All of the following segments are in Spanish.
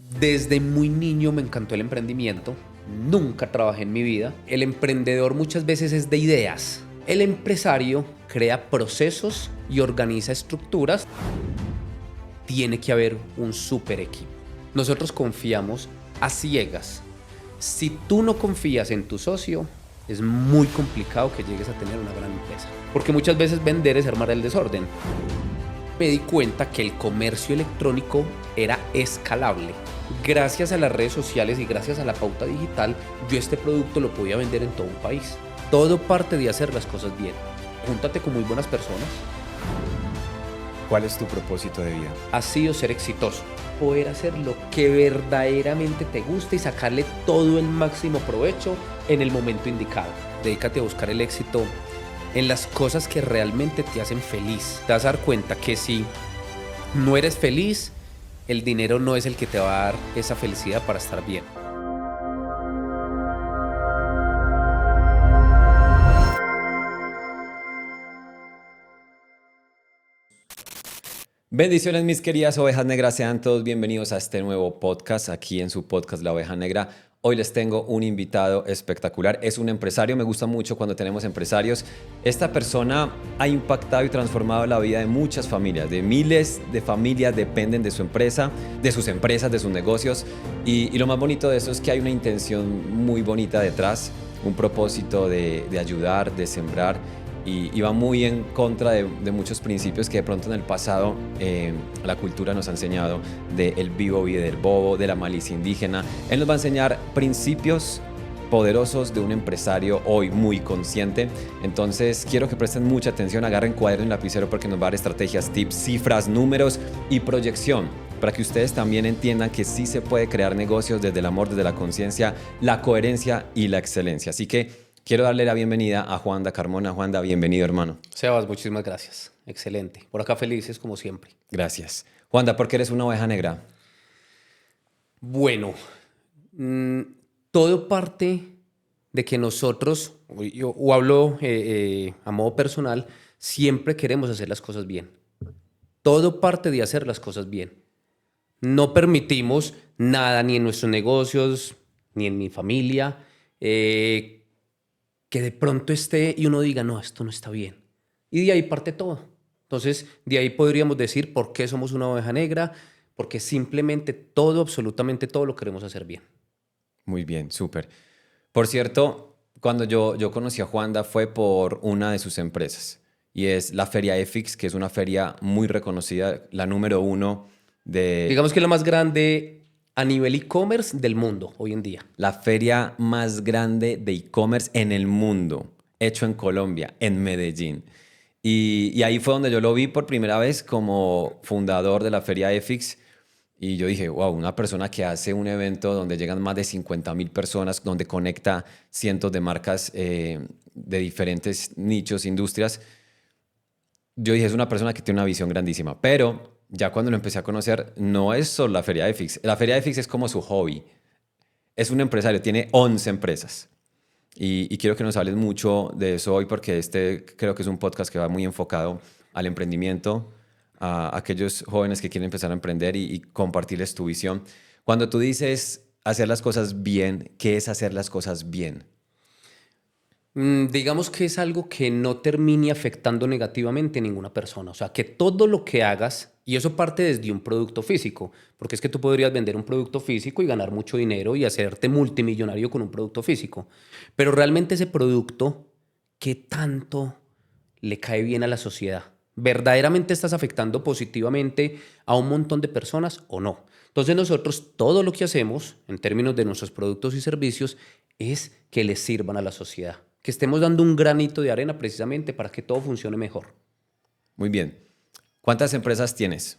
Desde muy niño me encantó el emprendimiento. Nunca trabajé en mi vida. El emprendedor muchas veces es de ideas. El empresario crea procesos y organiza estructuras. Tiene que haber un super equipo. Nosotros confiamos a ciegas. Si tú no confías en tu socio, es muy complicado que llegues a tener una gran empresa. Porque muchas veces vender es armar el desorden. Me di cuenta que el comercio electrónico era escalable. Gracias a las redes sociales y gracias a la pauta digital, yo este producto lo podía vender en todo un país. Todo parte de hacer las cosas bien. Júntate con muy buenas personas. ¿Cuál es tu propósito de vida? Ha sido ser exitoso. Poder hacer lo que verdaderamente te gusta y sacarle todo el máximo provecho en el momento indicado. Dedícate a buscar el éxito en las cosas que realmente te hacen feliz. Te vas a dar cuenta que si no eres feliz, el dinero no es el que te va a dar esa felicidad para estar bien. Bendiciones, mis queridas ovejas negras, sean todos bienvenidos a este nuevo podcast, aquí en su podcast La Oveja Negra. Hoy les tengo un invitado espectacular, es un empresario, me gusta mucho cuando tenemos empresarios. Esta persona ha impactado y transformado la vida de muchas familias, de miles de familias dependen de su empresa, de sus empresas, de sus negocios. Y lo más bonito de eso es que hay una intención muy bonita detrás, un propósito de ayudar, de sembrar. Y va muy en contra de muchos principios que de pronto en el pasado la cultura nos ha enseñado, del vivo vive del bobo, de la malicia indígena. Él nos va a enseñar principios poderosos de un empresario hoy muy consciente. Entonces quiero que presten mucha atención, agarren cuaderno y lapicero porque nos va a dar estrategias, tips, cifras, números y proyección para que ustedes también entiendan que sí se puede crear negocios desde el amor, desde la conciencia, la coherencia y la excelencia. Así que quiero darle la bienvenida a Juanda Carmona. Juanda, bienvenido, hermano. Sebas, muchísimas gracias. Excelente. Por acá felices como siempre. Gracias. Juanda, ¿por qué eres una oveja negra? Bueno, todo parte de que nosotros, o hablo a modo personal, siempre queremos hacer las cosas bien. Todo parte de hacer las cosas bien. No permitimos nada, ni en nuestros negocios, ni en mi familia, que de pronto esté y uno diga, no, esto no está bien. Y de ahí parte todo. Entonces, de ahí podríamos decir por qué somos una oveja negra, porque simplemente todo, absolutamente todo lo queremos hacer bien. Muy bien, súper. Por cierto, cuando yo conocí a Juanda fue por una de sus empresas y es la Feria EFIX, que es una feria muy reconocida, la número 1 de... Digamos que es la más grande a nivel e-commerce del mundo hoy en día. La feria más grande de e-commerce en el mundo, hecho en Colombia, en Medellín. Y ahí fue donde yo lo vi por primera vez como fundador de la Feria EFIX. Y yo dije, wow, una persona que hace un evento donde llegan más de 50,000 personas, donde conecta cientos de marcas de diferentes nichos, industrias. Yo dije, es una persona que tiene una visión grandísima. Pero ya cuando lo empecé a conocer, no es solo la Feria EFIX. La Feria EFIX es como su hobby. Es un empresario, tiene 11 empresas. Y quiero que nos hables mucho de eso hoy porque creo que es un podcast que va muy enfocado al emprendimiento, a aquellos jóvenes que quieren empezar a emprender y compartirles tu visión. Cuando tú dices hacer las cosas bien, ¿qué es hacer las cosas bien? Digamos que es algo que no termine afectando negativamente a ninguna persona. O sea, que todo lo que hagas, y eso parte desde un producto físico, porque es que tú podrías vender un producto físico y ganar mucho dinero y hacerte multimillonario con un producto físico. Pero realmente ese producto, ¿qué tanto le cae bien a la sociedad? ¿Verdaderamente estás afectando positivamente a un montón de personas o no? Entonces nosotros todo lo que hacemos en términos de nuestros productos y servicios es que les sirvan a la sociedad, que estemos dando un granito de arena precisamente para que todo funcione mejor. Muy bien. ¿Cuántas empresas tienes?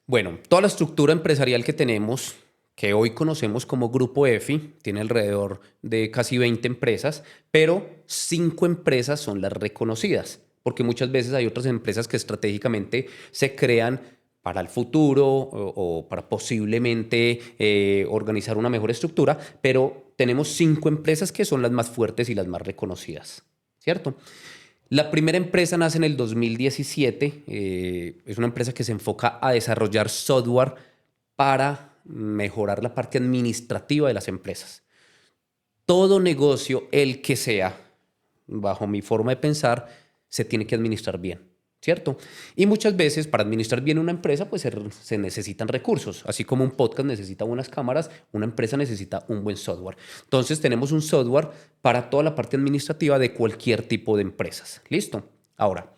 Bueno, toda la estructura empresarial que tenemos, que hoy conocemos como Grupo EFI, tiene alrededor de casi 20 empresas, pero 5 empresas son las reconocidas, porque muchas veces hay otras empresas que estratégicamente se crean para el futuro o para posiblemente organizar una mejor estructura, pero tenemos 5 empresas que son las más fuertes y las más reconocidas, ¿cierto? La primera empresa nace en el 2017, es una empresa que se enfoca a desarrollar software para mejorar la parte administrativa de las empresas. Todo negocio, el que sea, bajo mi forma de pensar, se tiene que administrar bien, ¿cierto? Y muchas veces para administrar bien una empresa pues se necesitan recursos. Así como un podcast necesita buenas cámaras, una empresa necesita un buen software. Entonces tenemos un software para toda la parte administrativa de cualquier tipo de empresas. ¿Listo? Ahora,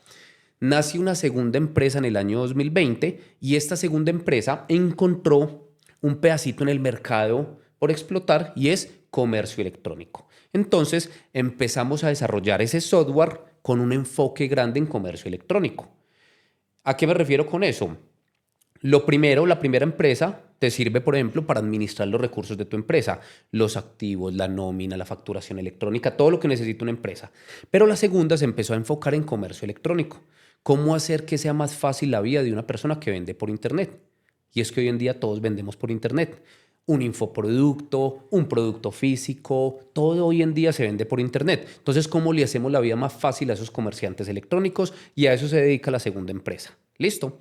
nace una segunda empresa en el año 2020 y esta segunda empresa encontró un pedacito en el mercado por explotar y es comercio electrónico. Entonces empezamos a desarrollar ese software con un enfoque grande en comercio electrónico. ¿A qué me refiero con eso? Lo primero, la primera empresa te sirve, por ejemplo, para administrar los recursos de tu empresa, los activos, la nómina, la facturación electrónica, todo lo que necesita una empresa. Pero la segunda se empezó a enfocar en comercio electrónico. ¿Cómo hacer que sea más fácil la vida de una persona que vende por Internet? Y es que hoy en día todos vendemos por Internet. Un infoproducto, un producto físico, todo hoy en día se vende por Internet. Entonces, ¿cómo le hacemos la vida más fácil a esos comerciantes electrónicos? Y a eso se dedica la segunda empresa. ¿Listo?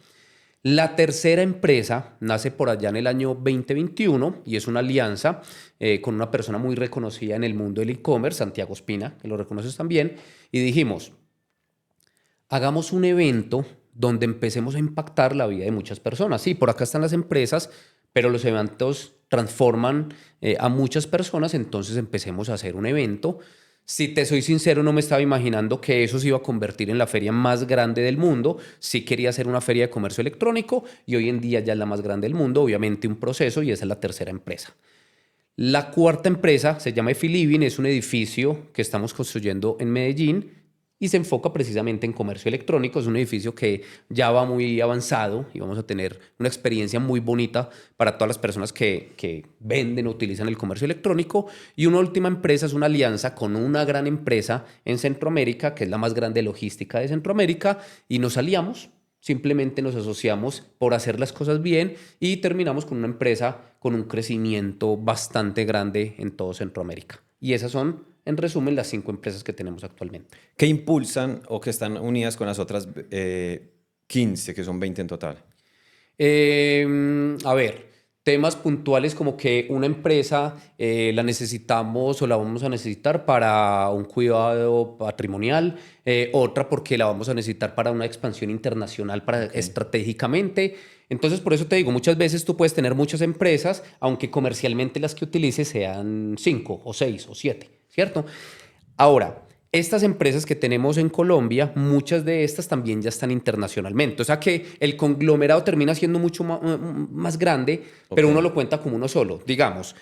La tercera empresa nace por allá en el año 2021 y es una alianza con una persona muy reconocida en el mundo del e-commerce, Santiago Espina, que lo reconoces también, y dijimos, hagamos un evento donde empecemos a impactar la vida de muchas personas. Sí, por acá están las empresas, pero los eventos transforman a muchas personas, entonces empecemos a hacer un evento. Si te soy sincero, no me estaba imaginando que eso se iba a convertir en la feria más grande del mundo. Sí quería hacer una feria de comercio electrónico y hoy en día ya es la más grande del mundo, obviamente un proceso y esa es la tercera empresa. La cuarta empresa se llama Efiliving, es un edificio que estamos construyendo en Medellín y se enfoca precisamente en comercio electrónico. Es un edificio que ya va muy avanzado y vamos a tener una experiencia muy bonita para todas las personas que venden o utilizan el comercio electrónico. Y una última empresa es una alianza con una gran empresa en Centroamérica, que es la más grande logística de Centroamérica, y nos aliamos. Simplemente nos asociamos por hacer las cosas bien y terminamos con una empresa con un crecimiento bastante grande en todo Centroamérica. Y esas son, en resumen, las 5 empresas que tenemos actualmente. ¿Qué impulsan o que están unidas con las otras 15, que son 20 en total? A ver, temas puntuales como que una empresa la necesitamos o la vamos a necesitar para un cuidado patrimonial, otra porque la vamos a necesitar para una expansión internacional estratégicamente. Entonces, por eso te digo, muchas veces tú puedes tener muchas empresas, aunque comercialmente las que utilices sean 5 o 6 o 7, ¿cierto? Ahora, estas empresas que tenemos en Colombia, muchas de estas también ya están internacionalmente. O sea que el conglomerado termina siendo mucho más grande, pero uno lo cuenta como uno solo. Digamos,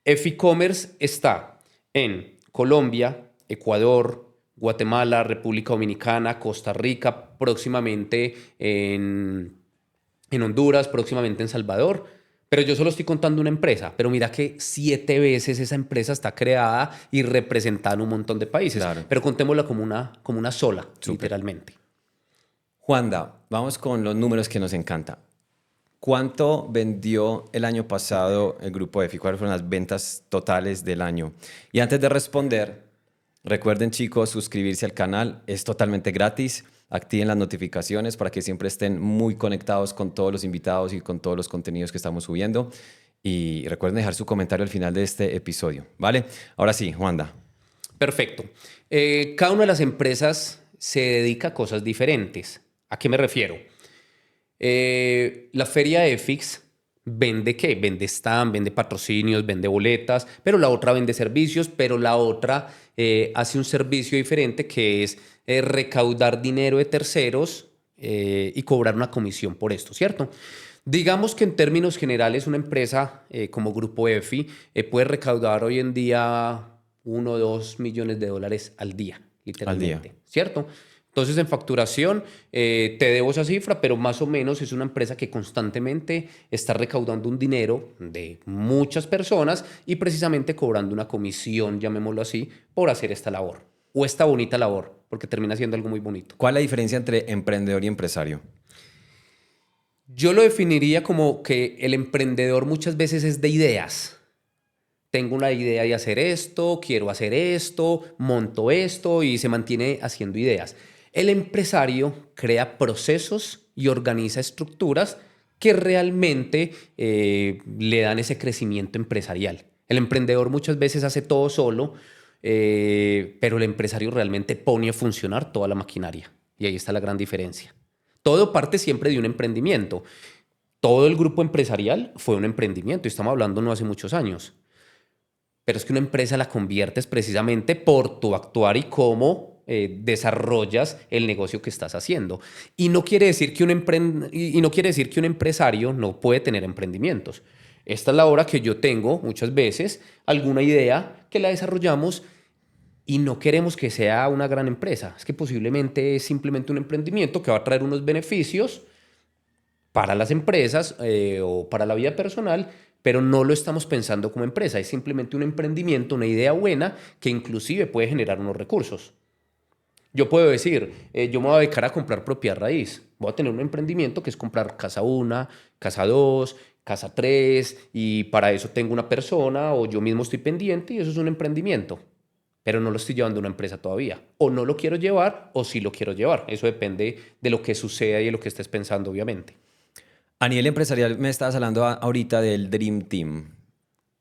Eficommerce está en Colombia, Ecuador, Guatemala, República Dominicana, Costa Rica, próximamente en Honduras, próximamente en Salvador. Pero yo solo estoy contando una empresa, pero mira que 7 veces esa empresa está creada y representada en un montón de países. Claro. Pero contémosla como una sola, Súper. literalmente. Juanda, vamos con los números que nos encanta. ¿Cuánto vendió el año pasado el grupo EFI? ¿Cuáles fueron las ventas totales del año? Y antes de responder, recuerden, chicos, suscribirse al canal. Es totalmente gratis. Activen las notificaciones para que siempre estén muy conectados con todos los invitados y con todos los contenidos que estamos subiendo. Y recuerden dejar su comentario al final de este episodio, ¿vale? Ahora sí, Juanda. Perfecto. Cada una de las empresas se dedica a cosas diferentes. ¿A qué me refiero? La feria EFIX vende ¿qué? Vende stand, vende patrocinios, vende boletas, pero la otra vende servicios, pero la otra hace un servicio diferente que es recaudar dinero de terceros y cobrar una comisión por esto, ¿cierto? Digamos que en términos generales una empresa como Grupo EFI puede recaudar hoy en día 1 o 2 millones de dólares al día, literalmente, ¿cierto? Entonces, en facturación, te debo esa cifra, pero más o menos es una empresa que constantemente está recaudando un dinero de muchas personas y precisamente cobrando una comisión, llamémoslo así, por hacer esta labor o esta bonita labor, porque termina siendo algo muy bonito. ¿Cuál es la diferencia entre emprendedor y empresario? Yo lo definiría como que el emprendedor muchas veces es de ideas. Tengo una idea de hacer esto, quiero hacer esto, monto esto y se mantiene haciendo ideas. El empresario crea procesos y organiza estructuras que realmente le dan ese crecimiento empresarial. El emprendedor muchas veces hace todo solo, pero el empresario realmente pone a funcionar toda la maquinaria. Y ahí está la gran diferencia. Todo parte siempre de un emprendimiento. Todo el grupo empresarial fue un emprendimiento y estamos hablando no hace muchos años. Pero es que una empresa la conviertes precisamente por tu actuar y cómo desarrollas el negocio que estás haciendo. Y no quiere decir que y no quiere decir que un empresario no puede tener emprendimientos. Esta es la hora que yo tengo muchas veces alguna idea que la desarrollamos y no queremos que sea una gran empresa. Es que posiblemente es simplemente un emprendimiento que va a traer unos beneficios para las empresas o para la vida personal, pero no lo estamos pensando como empresa. Es simplemente un emprendimiento, una idea buena que inclusive puede generar unos recursos. Yo puedo decir, yo me voy a dedicar a comprar propiedad raíz. Voy a tener un emprendimiento que es comprar casa 1, casa 2, casa 3 y para eso tengo una persona o yo mismo estoy pendiente y eso es un emprendimiento. Pero no lo estoy llevando a una empresa todavía. O no lo quiero llevar o sí lo quiero llevar. Eso depende de lo que suceda y de lo que estés pensando, obviamente. A nivel empresarial me estabas hablando ahorita del Dream Team.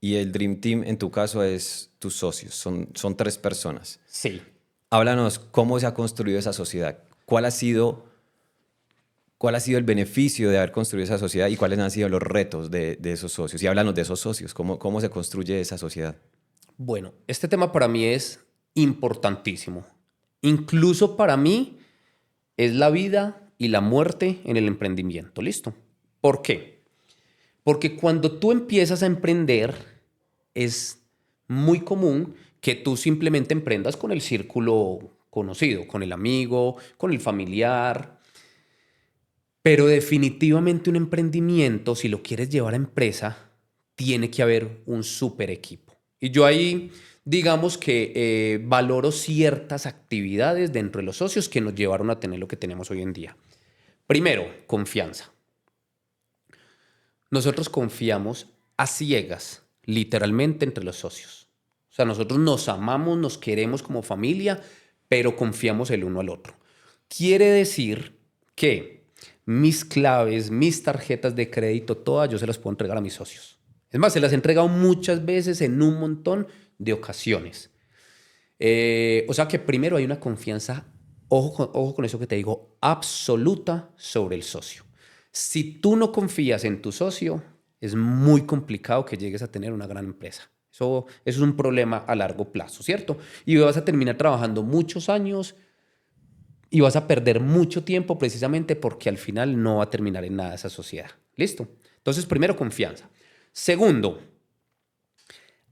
Y el Dream Team en tu caso es tus socios. Son 3 personas. Sí. Háblanos cómo se ha construido esa sociedad. ¿Cuál ha sido el beneficio de haber construido esa sociedad y cuáles han sido los retos de esos socios? Y háblanos de esos socios. ¿Cómo se construye esa sociedad? Bueno, este tema para mí es importantísimo. Incluso para mí es la vida y la muerte en el emprendimiento. ¿Listo? ¿Por qué? Porque cuando tú empiezas a emprender es muy común que tú simplemente emprendas con el círculo conocido, con el amigo, con el familiar. Pero definitivamente un emprendimiento, si lo quieres llevar a empresa, tiene que haber un súper equipo. Y yo ahí, digamos que valoro ciertas actividades dentro de los socios que nos llevaron a tener lo que tenemos hoy en día. Primero, confianza. Nosotros confiamos a ciegas, literalmente, entre los socios. O sea, nosotros nos amamos, nos queremos como familia, pero confiamos el uno al otro. Quiere decir que mis claves, mis tarjetas de crédito, todas yo se las puedo entregar a mis socios. Es más, se las he entregado muchas veces en un montón de ocasiones. O sea que primero hay una confianza, ojo con eso que te digo, absoluta sobre el socio. Si tú no confías en tu socio, es muy complicado que llegues a tener una gran empresa. Eso es un problema a largo plazo, ¿cierto? Y vas a terminar trabajando muchos años y vas a perder mucho tiempo precisamente porque al final no va a terminar en nada esa sociedad. ¿Listo? Entonces, primero, confianza. Segundo,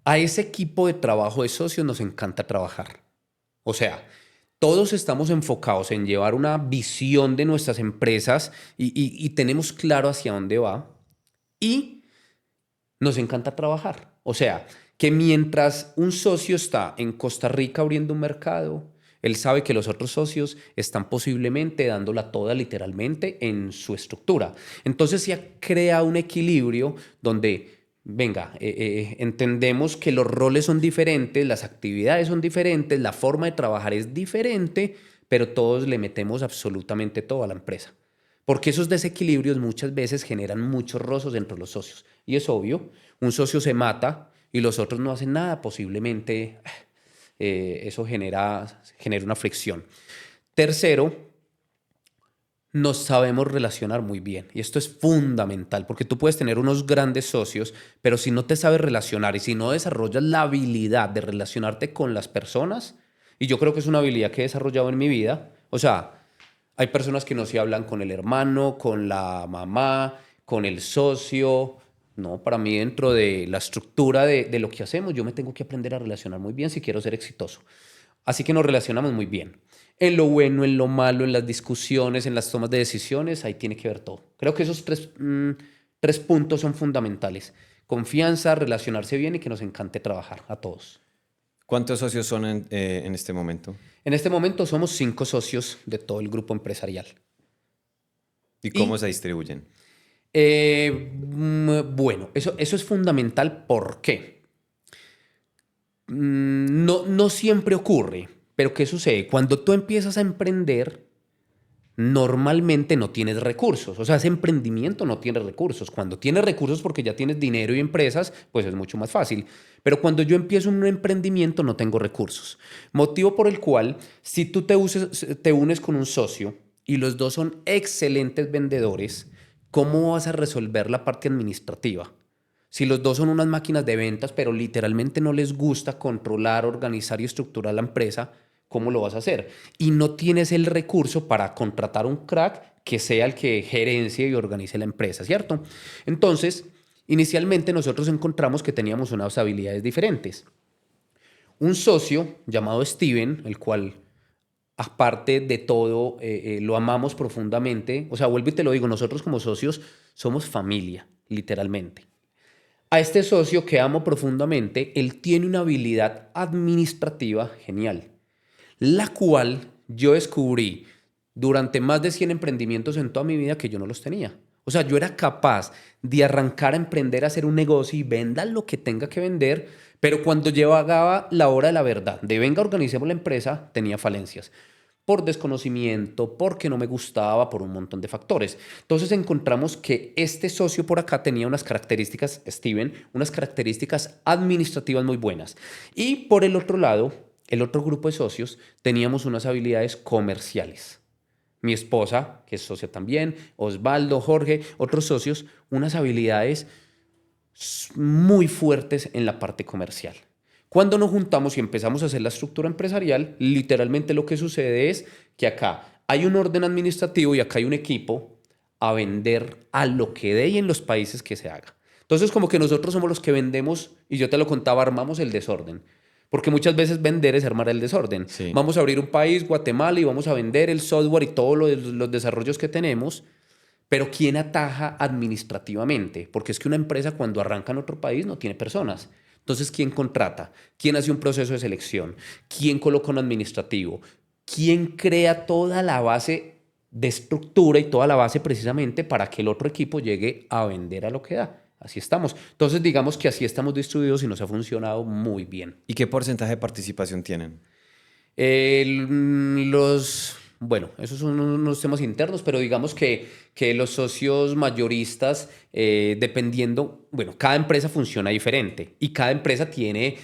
a ese equipo de trabajo de socios nos encanta trabajar. O sea, todos estamos enfocados en llevar una visión de nuestras empresas y tenemos claro hacia dónde va y nos encanta trabajar. O sea, que mientras un socio está en Costa Rica abriendo un mercado, él sabe que los otros socios están posiblemente dándola toda literalmente en su estructura. Entonces se crea un equilibrio donde, venga, entendemos que los roles son diferentes, las actividades son diferentes, la forma de trabajar es diferente, pero todos le metemos absolutamente todo a la empresa. Porque esos desequilibrios muchas veces generan muchos rozos entre los socios. Y es obvio, un socio se mata y los otros no hacen nada, posiblemente eso genera una fricción. Tercero, nos sabemos relacionar muy bien. Y esto es fundamental, porque tú puedes tener unos grandes socios, pero si no te sabes relacionar y si no desarrollas la habilidad de relacionarte con las personas, y yo creo que es una habilidad que he desarrollado en mi vida, o sea, hay personas que no se hablan con el hermano, con la mamá, con el socio. No, para mí dentro de la estructura de lo que hacemos, yo me tengo que aprender a relacionar muy bien si quiero ser exitoso. Así que nos relacionamos muy bien. En lo bueno, en lo malo, en las discusiones, en las tomas de decisiones, ahí tiene que ver todo. Creo que esos tres puntos son fundamentales. Confianza, relacionarse bien y que nos encante trabajar a todos. ¿Cuántos socios son en este momento? En este momento somos 5 socios de todo el grupo empresarial. ¿Y cómo se distribuyen? Bueno, eso es fundamental. ¿Por qué? No siempre ocurre, pero ¿qué sucede? Cuando tú empiezas a emprender, normalmente no tienes recursos. O sea, ese emprendimiento no tiene recursos. Cuando tienes recursos porque ya tienes dinero y empresas, pues es mucho más fácil. Pero cuando yo empiezo un emprendimiento no tengo recursos. Motivo por el cual, si tú te unes con un socio y los dos son excelentes vendedores, ¿cómo vas a resolver la parte administrativa? Si los dos son unas máquinas de ventas, pero literalmente no les gusta controlar, organizar y estructurar la empresa, ¿cómo lo vas a hacer? Y no tienes el recurso para contratar un crack que sea el que gerencie y organice la empresa, ¿cierto? Entonces, inicialmente nosotros encontramos que teníamos unas habilidades diferentes. Un socio llamado Steven, el cual, aparte de todo, lo amamos profundamente. O sea, vuelvo y te lo digo, nosotros como socios somos familia, literalmente. A este socio que amo profundamente, él tiene una habilidad administrativa genial, la cual yo descubrí durante más de 100 emprendimientos en toda mi vida que yo no los tenía. O sea, yo era capaz de arrancar a emprender, a hacer un negocio y venda lo que tenga que vender, pero cuando llegaba la hora de la verdad, de venga, organicemos la empresa, tenía falencias por desconocimiento, porque no me gustaba, por un montón de factores. Entonces encontramos que este socio por acá tenía unas características, Steven, unas características administrativas muy buenas. Y por el otro lado, el otro grupo de socios, teníamos unas habilidades comerciales. Mi esposa, que es socia también, Osvaldo, Jorge, otros socios, unas habilidades muy fuertes en la parte comercial. Cuando nos juntamos y empezamos a hacer la estructura empresarial, literalmente lo que sucede es que acá hay un orden administrativo y acá hay un equipo a vender a lo que dé y en los países que se haga. Entonces, como que nosotros somos los que vendemos, y yo te lo contaba, armamos el desorden. Porque muchas veces vender es armar el desorden. Sí. Vamos a abrir un país, Guatemala, y vamos a vender el software y todos los desarrollos que tenemos. Pero ¿quién ataja administrativamente? Porque es que una empresa cuando arranca en otro país no tiene personas. Entonces, ¿quién contrata? ¿Quién hace un proceso de selección? ¿Quién coloca un administrativo? ¿Quién crea toda la base de estructura y toda la base precisamente para que el otro equipo llegue a vender a lo que da? Así estamos. Entonces, digamos que así estamos distribuidos y nos ha funcionado muy bien. ¿Y qué porcentaje de participación tienen? Bueno, esos son unos temas internos, pero digamos que los socios mayoristas, dependiendo, bueno, cada empresa funciona diferente y cada empresa tiene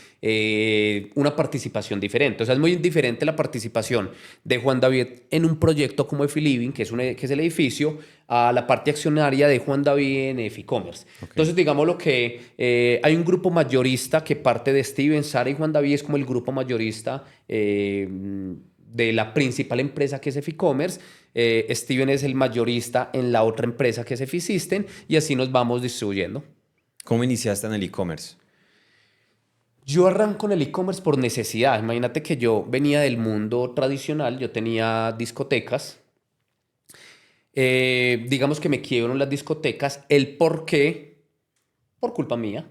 una participación diferente. O sea, es muy diferente la participación de Juan David en un proyecto como Efiliving, que es el edificio, a la parte accionaria de Juan David en Eficommerce. Okay. Entonces, digamos lo que hay un grupo mayorista que parte de Steven, Sara y Juan David es como el grupo mayorista de la principal empresa que es Eficommerce. Steven es el mayorista en la otra empresa que es Eficisten y así nos vamos distribuyendo. ¿Cómo iniciaste en el e-commerce? Yo arranco en el e-commerce por necesidad. Imagínate que yo venía del mundo tradicional, yo tenía discotecas. Digamos que me quiebran las discotecas. ¿El por qué? Por culpa mía.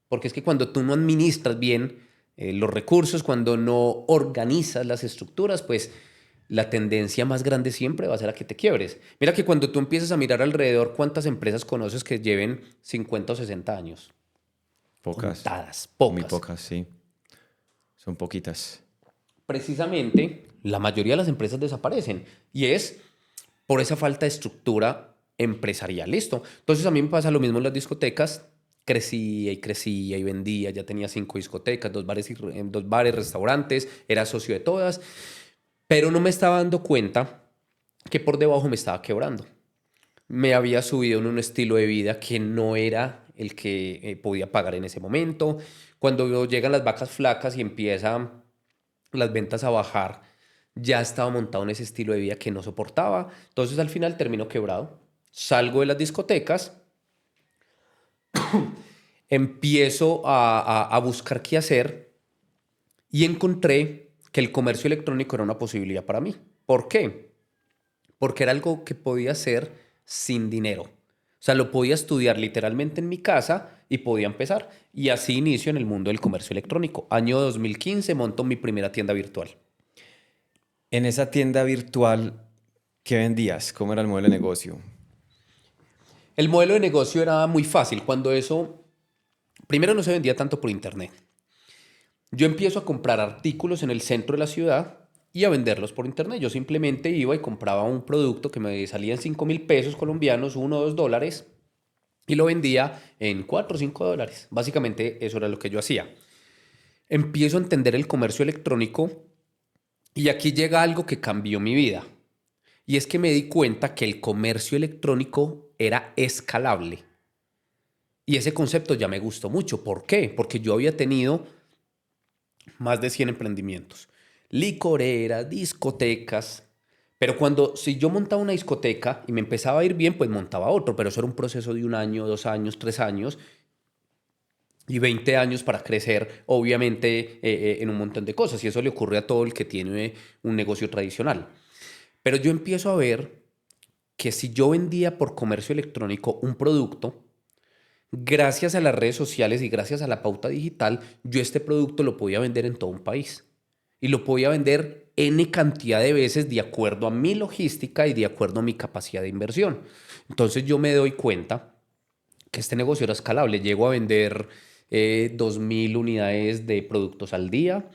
Porque es que cuando tú no administras bien los recursos, cuando no organizas las estructuras, pues la tendencia más grande siempre va a ser a que te quiebres. Mira que cuando tú empiezas a mirar alrededor, ¿cuántas empresas conoces que lleven 50 o 60 años? Pocas. Contadas, pocas. Muy pocas, sí. Son poquitas. Precisamente, la mayoría de las empresas desaparecen y es por esa falta de estructura empresarial. ¿Listo? Entonces a mí me pasa lo mismo en las discotecas. Crecía y vendía, ya tenía 5 discotecas, 2 bares, restaurantes, era socio de todas, pero no me estaba dando cuenta que por debajo me estaba quebrando. Me había subido en un estilo de vida que no era el que podía pagar en ese momento. Cuando llegan las vacas flacas y empiezan las ventas a bajar, ya estaba montado en ese estilo de vida que no soportaba. Entonces al final termino quebrado. Salgo de las discotecas, empiezo a buscar qué hacer y encontré que el comercio electrónico era una posibilidad para mí. ¿Por qué? Porque era algo que podía hacer sin dinero. O sea, lo podía estudiar literalmente en mi casa y podía empezar. Y así inicio en el mundo del comercio electrónico. Año 2015 monto mi primera tienda virtual. En esa tienda virtual, ¿qué vendías? ¿Cómo era el modelo de negocio? El modelo de negocio era muy fácil. Cuando eso, primero no se vendía tanto por internet. Yo empiezo a comprar artículos en el centro de la ciudad y a venderlos por internet. Yo simplemente iba y compraba un producto que me salía en 5.000 pesos colombianos, $1 o $2, y lo vendía en $4 o $5. Básicamente eso era lo que yo hacía. Empiezo a entender el comercio electrónico y aquí llega algo que cambió mi vida. Y es que me di cuenta que el comercio electrónico era escalable. Y ese concepto ya me gustó mucho. ¿Por qué? Porque yo había tenido más de 100 emprendimientos. Licoreras, discotecas. Pero si yo montaba una discoteca y me empezaba a ir bien, pues montaba otro. Pero eso era un proceso de 1 año, 2 años, 3 años y 20 años para crecer, obviamente, en un montón de cosas. Y eso le ocurre a todo el que tiene un negocio tradicional. Pero yo empiezo a ver que si yo vendía por comercio electrónico un producto, gracias a las redes sociales y gracias a la pauta digital, yo este producto lo podía vender en todo un país. Y lo podía vender N cantidad de veces de acuerdo a mi logística y de acuerdo a mi capacidad de inversión. Entonces yo me doy cuenta que este negocio era escalable. Llego a vender 2.000 unidades de productos al día.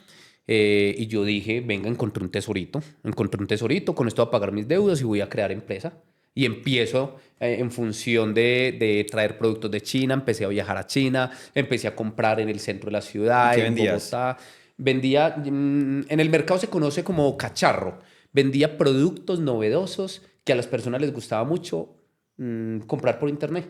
Y yo dije, venga, encontré un tesorito, con esto voy a pagar mis deudas y voy a crear empresa. Y empiezo en función de traer productos de China, empecé a viajar a China, empecé a comprar en el centro de la ¿Y ciudad, qué en vendías? Bogotá. Vendía, en el mercado se conoce como cacharro. Vendía productos novedosos que a las personas les gustaba mucho comprar por internet.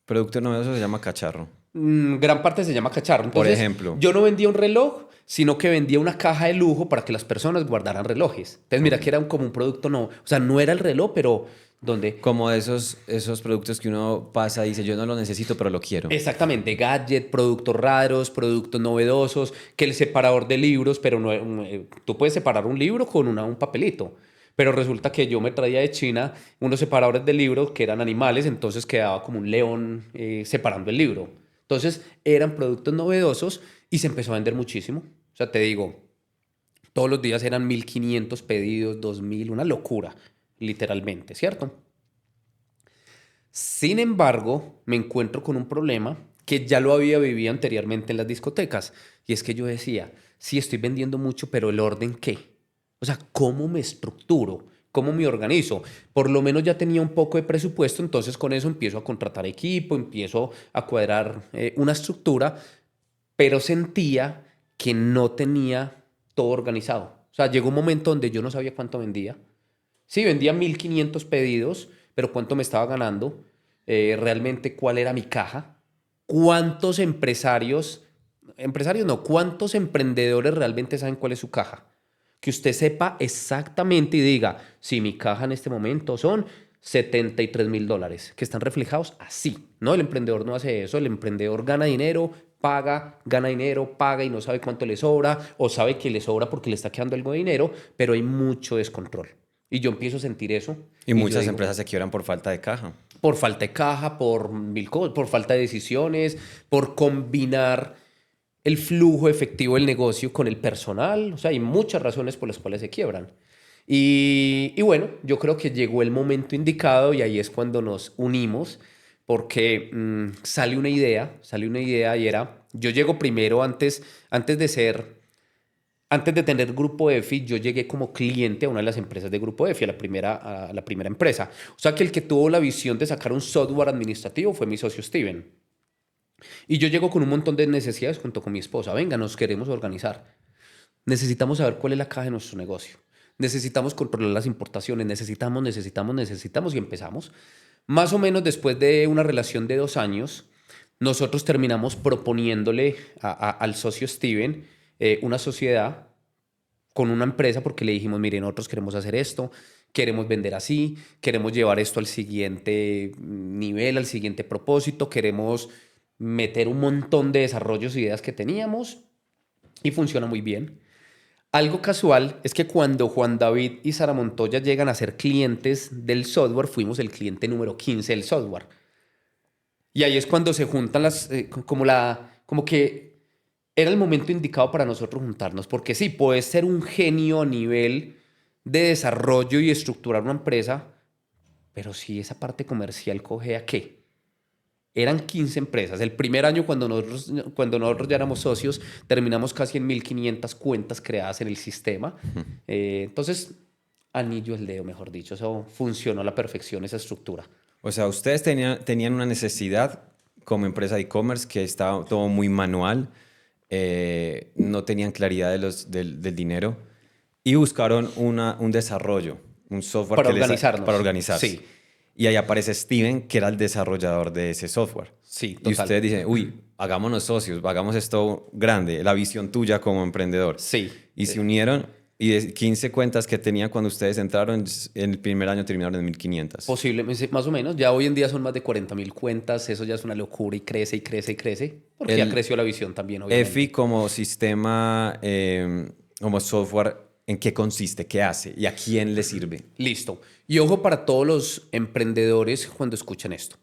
Producto novedoso se llama cacharro. Gran parte se llama cacharro. Por Entonces, ejemplo. yo no vendía un reloj, sino que vendía una caja de lujo para que las personas guardaran relojes. Entonces, mira Ok. que era como un producto no, o sea, no era el reloj, pero donde Como esos productos que uno pasa y dice, yo no lo necesito, pero lo quiero. exactamente gadget, productos raros, productos novedosos, que el separador de libros, pero no, tú puedes separar un libro con un papelito. Pero resulta que yo me traía de China unos separadores de libros que eran animales, entonces quedaba como un león separando el libro. Entonces eran productos novedosos y se empezó a vender muchísimo. O sea, te digo, todos los días eran 1.500 pedidos, 2.000, una locura, literalmente, ¿cierto? Sin embargo, me encuentro con un problema que ya lo había vivido anteriormente en las discotecas. Y es que yo decía, sí, estoy vendiendo mucho, pero ¿el orden qué? O sea, ¿cómo me estructuro? ¿Cómo me organizo? Por lo menos ya tenía un poco de presupuesto, entonces con eso empiezo a contratar equipo, empiezo a cuadrar una estructura, pero sentía que no tenía todo organizado. O sea, llegó un momento donde yo no sabía cuánto vendía. Sí, vendía 1.500 pedidos, pero cuánto me estaba ganando, realmente cuál era mi caja, cuántos empresarios no, cuántos emprendedores realmente saben cuál es su caja. Que usted sepa exactamente y diga, si mi caja en este momento son $73.000, que están reflejados así. No, el emprendedor no hace eso, el emprendedor gana dinero, paga y no sabe cuánto le sobra, o sabe que le sobra porque le está quedando algo de dinero, pero hay mucho descontrol. Y yo empiezo a sentir eso Y y yo muchas digo, empresas se quiebran por falta de caja. por falta de caja, por mil cosas, por falta de decisiones, por combinar el flujo efectivo del negocio con el personal. O sea, hay muchas razones por las cuales se quiebran. Y bueno, yo creo que llegó el momento indicado y ahí es cuando nos unimos porque sale una idea y era, yo llego primero antes de ser antes de tener Grupo EFI, yo llegué como cliente a una de las empresas de Grupo EFI, a la primera empresa. O sea que el que tuvo la visión de sacar un software administrativo fue mi socio Steven. Y yo llego con un montón de necesidades junto con mi esposa. Venga, nos queremos organizar. Necesitamos saber cuál es la caja de nuestro negocio. Necesitamos controlar las importaciones. Necesitamos y empezamos. Más o menos después de una relación de 2 años, nosotros terminamos proponiéndole al socio Steven una sociedad con una empresa porque le dijimos, mire, nosotros queremos hacer esto, queremos vender así, queremos llevar esto al siguiente nivel, al siguiente propósito, queremos meter un montón de desarrollos e ideas que teníamos y funciona muy bien. Algo casual es que cuando Juan David y Sara Montoya llegan a ser clientes del software, fuimos el cliente número 15 del software. Y ahí es cuando se juntan como que era el momento indicado para nosotros juntarnos, porque sí, puedes ser un genio a nivel de desarrollo y estructurar una empresa, pero si esa parte comercial coge a qué. Eran 15 empresas. El primer año, cuando nosotros ya éramos socios, terminamos casi en 1.500 cuentas creadas en el sistema. Entonces, anillo el dedo, mejor dicho. Eso funcionó a la perfección, esa estructura. O sea, ustedes tenían una necesidad como empresa de e-commerce que estaba todo muy manual, no tenían claridad del dinero y buscaron un desarrollo, un software Para que organizarnos. para organizarse. Sí, Y ahí aparece Steven, que era el desarrollador de ese software. sí, Y total. ustedes dicen, uy, hagámonos socios, hagamos esto grande, la visión tuya como emprendedor. Sí. Y se unieron y de 15 cuentas que tenía cuando ustedes entraron, en el primer año terminaron en 1.500. Posiblemente, más o menos. Ya hoy en día son más de 40.000 cuentas. Eso ya es una locura y crece y crece y crece. Porque ya creció la visión también, obviamente. EFI como sistema, como software, ¿en qué consiste? ¿Qué hace? ¿Y a quién le sirve? Listo. Y ojo para todos los emprendedores cuando escuchen esto.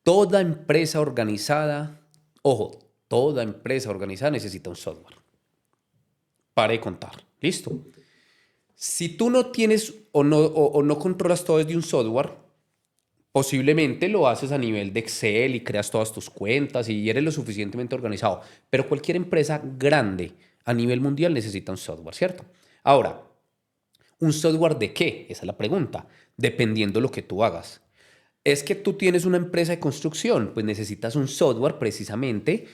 Toda empresa organizada, ojo, toda empresa organizada necesita un software. Pare de contar. Listo. Si tú no tienes o no controlas todo desde un software, posiblemente lo haces a nivel de Excel y creas todas tus cuentas y eres lo suficientemente organizado. Pero cualquier empresa grande a nivel mundial necesita un software, ¿cierto? Ahora, ¿un software de qué? Esa es la pregunta. Dependiendo lo que tú hagas. Es que tú tienes una empresa de construcción, pues necesitas un software precisamente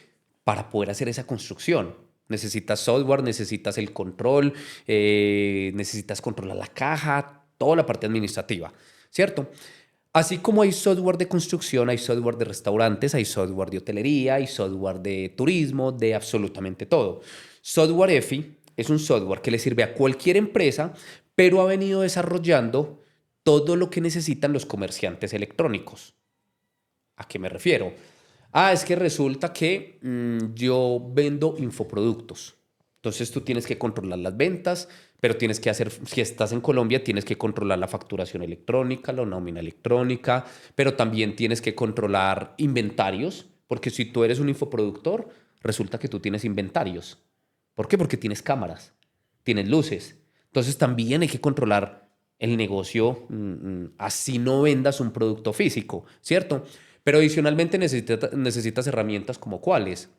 para poder hacer esa construcción. Necesitas software, necesitas el control, necesitas controlar la caja, toda la parte administrativa, ¿cierto? Así como hay software de construcción, hay software de restaurantes, hay software de hotelería, hay software de turismo, de absolutamente todo. Software EFI es un software que le sirve a cualquier empresa, pero ha venido desarrollando todo lo que necesitan los comerciantes electrónicos. ¿A qué me refiero? Es que resulta que yo vendo infoproductos. Entonces tú tienes que controlar las ventas, pero tienes que hacer, si estás en Colombia, tienes que controlar la facturación electrónica, la nómina electrónica, pero también tienes que controlar inventarios, porque si tú eres un infoproductor, resulta que tú tienes inventarios. ¿Por qué? Porque tienes cámaras, tienes luces. Entonces también hay que controlar el negocio, así no vendas un producto físico, ¿cierto? Pero adicionalmente necesitas herramientas como cuáles,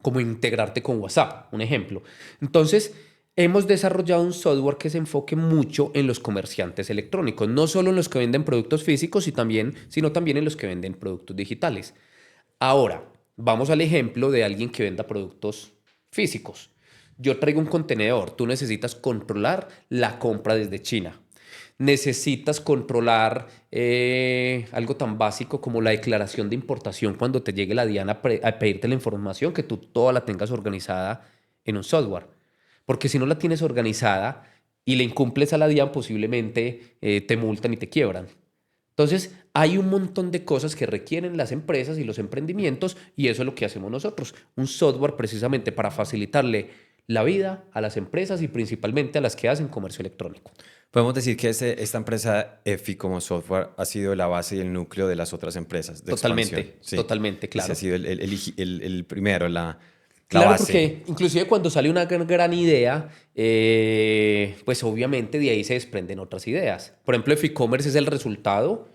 como integrarte con WhatsApp, un ejemplo. Entonces, hemos desarrollado un software que se enfoque mucho en los comerciantes electrónicos, no solo en los que venden productos físicos, sino también en los que venden productos digitales. Ahora, vamos al ejemplo de alguien que venda productos físicos. Yo traigo un contenedor, tú necesitas controlar la compra desde China. Necesitas controlar algo tan básico como la declaración de importación cuando te llegue la DIAN a pedirte la información, que tú toda la tengas organizada en un software. Porque si no la tienes organizada y le incumples a la DIAN, posiblemente te multan y te quiebran. Entonces, hay un montón de cosas que requieren las empresas y los emprendimientos y eso es lo que hacemos nosotros. Un software precisamente para facilitarle la vida a las empresas y principalmente a las que hacen comercio electrónico. Podemos decir que esta empresa EFI como software ha sido la base y el núcleo de las otras empresas de Totalmente, expansión. Sí. totalmente, claro. Ese ha sido el primero, la Claro, base. porque inclusive cuando sale una gran idea, pues obviamente de ahí se desprenden otras ideas. Por ejemplo, Eficommerce es el resultado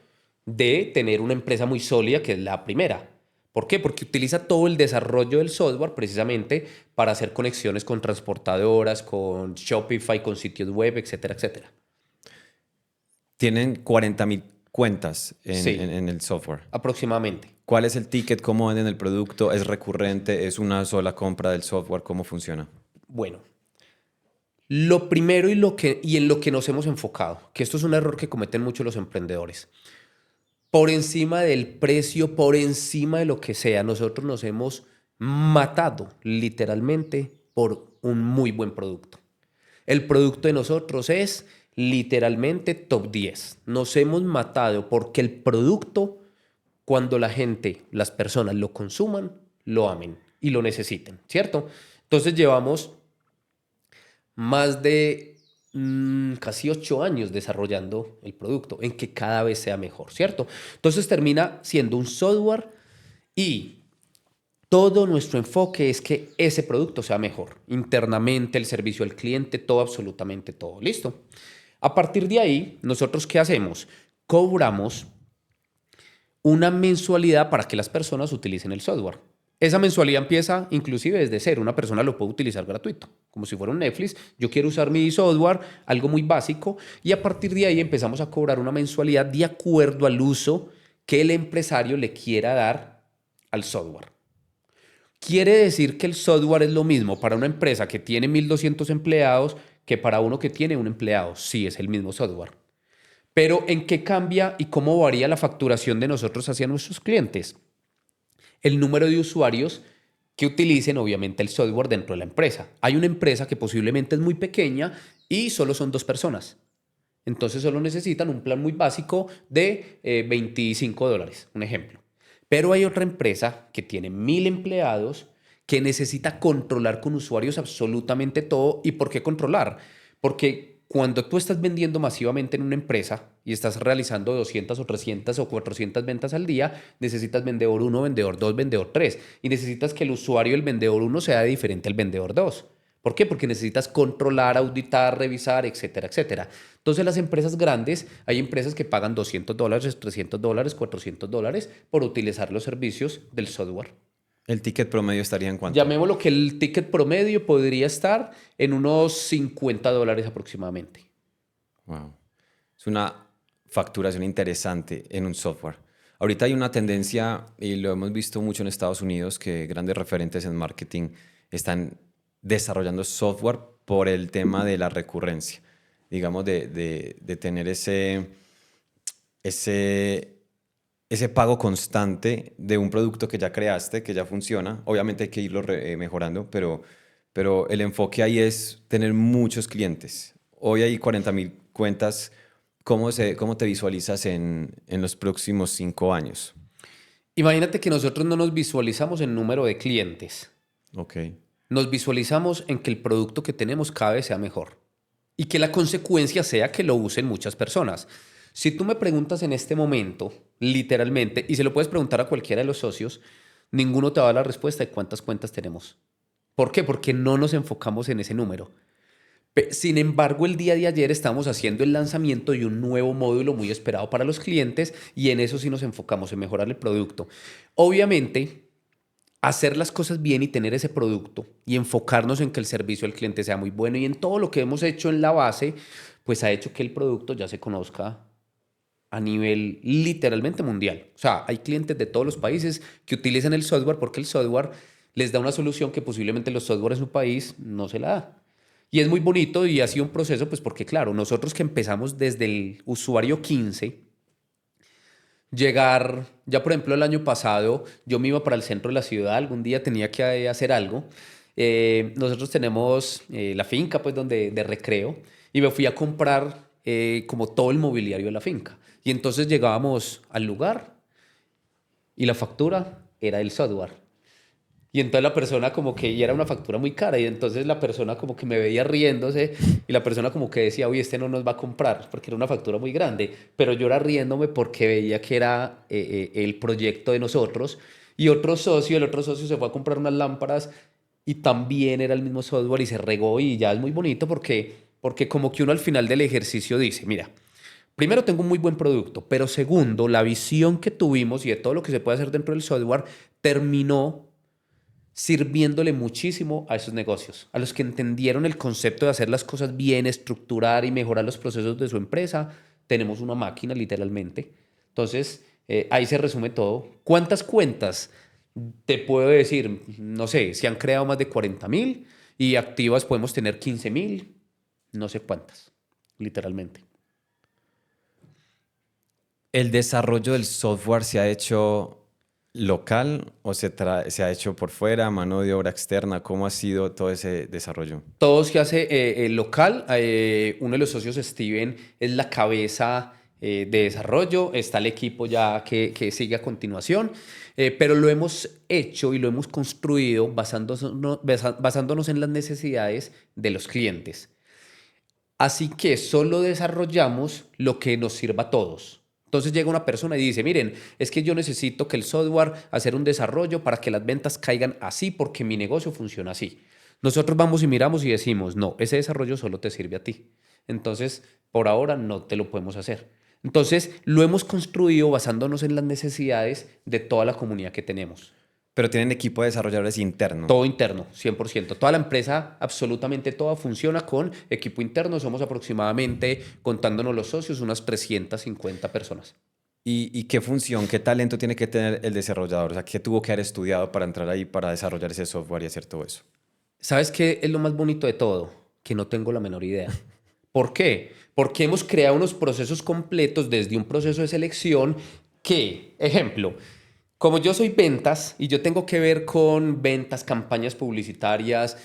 de tener una empresa muy sólida que es la primera. ¿Por qué? Porque utiliza todo el desarrollo del software precisamente para hacer conexiones con transportadoras, con Shopify, con sitios web, etcétera, etcétera. Tienen 40.000 cuentas Sí. en el software. Aproximadamente. ¿Cuál es el ticket? ¿Cómo venden el producto? ¿Es recurrente? ¿Es una sola compra del software? ¿Cómo funciona? Bueno, lo primero y en lo que nos hemos enfocado, que esto es un error que cometen muchos los emprendedores. Por encima del precio, por encima de lo que sea, nosotros nos hemos matado literalmente por un muy buen producto. El producto de nosotros es literalmente top 10. Nos hemos matado porque el producto, cuando la gente, las personas lo consuman, lo amen y lo necesiten, ¿cierto? Entonces llevamos más de casi 8 años desarrollando el producto en que cada vez sea mejor, ¿cierto? Entonces termina siendo un software y todo nuestro enfoque es que ese producto sea mejor. Internamente, el servicio al cliente, todo, absolutamente todo. ¿Listo? A partir de ahí, ¿nosotros qué hacemos? Cobramos una mensualidad para que las personas utilicen el software. Esa mensualidad empieza inclusive desde cero. Una persona lo puede utilizar gratuito, como si fuera un Netflix. Yo quiero usar mi software, algo muy básico, y a partir de ahí empezamos a cobrar una mensualidad de acuerdo al uso que el empresario le quiera dar al software. Quiere decir que el software es lo mismo para una empresa que tiene 1.200 empleados que para uno que tiene un empleado. Sí, es el mismo software. Pero ¿en qué cambia y cómo varía la facturación de nosotros hacia nuestros clientes? El número de usuarios que utilicen obviamente el software dentro de la empresa. Hay una empresa que posiblemente es muy pequeña y solo son 2 personas. Entonces solo necesitan un plan muy básico de $25, un ejemplo. Pero hay otra empresa que tiene 1.000 empleados que necesita controlar con usuarios absolutamente todo. ¿Y por qué controlar? Porque cuando tú estás vendiendo masivamente en una empresa y estás realizando 200 o 300 o 400 ventas al día, necesitas vendedor 1, vendedor 2, vendedor 3. Y necesitas que el usuario del vendedor 1 sea diferente al vendedor 2. ¿Por qué? Porque necesitas controlar, auditar, revisar, etcétera, etcétera. Entonces las empresas grandes, hay empresas que pagan $200, $300, $400 por utilizar los servicios del software. ¿El ticket promedio estaría en cuánto? Llamémoslo que el ticket promedio podría estar en unos $50 aproximadamente. Wow. Es una facturación interesante en un software. Ahorita hay una tendencia, y lo hemos visto mucho en Estados Unidos, que grandes referentes en marketing están desarrollando software por el tema de la recurrencia, digamos, de tener ese pago constante de un producto que ya creaste, que ya funciona. Obviamente hay que irlo mejorando, pero el enfoque ahí es tener muchos clientes. Hoy hay 40.000 cuentas. ¿Cómo te visualizas en los próximos 5 años? Imagínate que nosotros no nos visualizamos en número de clientes. Ok. Nos visualizamos en que el producto que tenemos cada vez sea mejor y que la consecuencia sea que lo usen muchas personas. Si tú me preguntas en este momento, literalmente, y se lo puedes preguntar a cualquiera de los socios, ninguno te va a dar la respuesta de cuántas cuentas tenemos. ¿Por qué? Porque no nos enfocamos en ese número. Sin embargo, el día de ayer estamos haciendo el lanzamiento de un nuevo módulo muy esperado para los clientes y en eso sí nos enfocamos, en mejorar el producto. Obviamente, hacer las cosas bien y tener ese producto y enfocarnos en que el servicio al cliente sea muy bueno y en todo lo que hemos hecho en la base, pues ha hecho que el producto ya se conozca a nivel literalmente mundial. O sea, hay clientes de todos los países que utilizan el software porque el software les da una solución que posiblemente los software en su país no se la da. Y es muy bonito y ha sido un proceso, pues porque claro, nosotros que empezamos desde el usuario 15, llegar, ya por ejemplo el año pasado yo me iba para el centro de la ciudad, algún día tenía que hacer algo. Nosotros tenemos la finca pues donde de recreo y me fui a comprar como todo el mobiliario de la finca. Y entonces llegábamos al lugar y la factura era el software. Y entonces la persona como que, y era una factura muy cara, y entonces la persona como que me veía riéndose, y la persona como que decía, uy, este no nos va a comprar, porque era una factura muy grande, pero yo era riéndome porque veía que era el proyecto de nosotros, y el otro socio se fue a comprar unas lámparas, y también era el mismo software, y se regó, y ya es muy bonito porque como que uno al final del ejercicio dice, mira, primero tengo un muy buen producto, pero segundo, la visión que tuvimos y de todo lo que se puede hacer dentro del software terminó sirviéndole muchísimo a esos negocios, a los que entendieron el concepto de hacer las cosas bien, estructurar y mejorar los procesos de su empresa. Tenemos una máquina, literalmente. Entonces, ahí se resume todo. ¿Cuántas cuentas? Te puedo decir, no sé, se han creado más de 40.000 y activas podemos tener 15.000, no sé cuántas, literalmente. ¿El desarrollo del software se ha hecho local o se ha hecho por fuera, mano de obra externa? ¿Cómo ha sido todo ese desarrollo? Todo se hace local. Uno de los socios, Steven, es la cabeza de desarrollo. Está el equipo ya que sigue a continuación. Pero lo hemos hecho y lo hemos construido basándonos en las necesidades de los clientes. Así que solo desarrollamos lo que nos sirva a todos. Entonces llega una persona y dice, miren, es que yo necesito que el software, hacer un desarrollo para que las ventas caigan así porque mi negocio funciona así. Nosotros vamos y miramos y decimos, no, ese desarrollo solo te sirve a ti. Entonces, por ahora no te lo podemos hacer. Entonces, lo hemos construido basándonos en las necesidades de toda la comunidad que tenemos. Pero tienen equipo de desarrolladores interno. Todo interno, 100%. Toda la empresa, absolutamente toda, funciona con equipo interno. Somos aproximadamente, contándonos los socios, unas 350 personas. ¿Y qué función, qué talento tiene que tener el desarrollador? O sea, ¿qué tuvo que haber estudiado para entrar ahí, para desarrollar ese software y hacer todo eso? ¿Sabes qué es lo más bonito de todo? Que no tengo la menor idea. ¿Por qué? Porque hemos creado unos procesos completos desde un proceso de selección que, ejemplo, como yo soy ventas y yo tengo que ver con ventas, campañas publicitarias,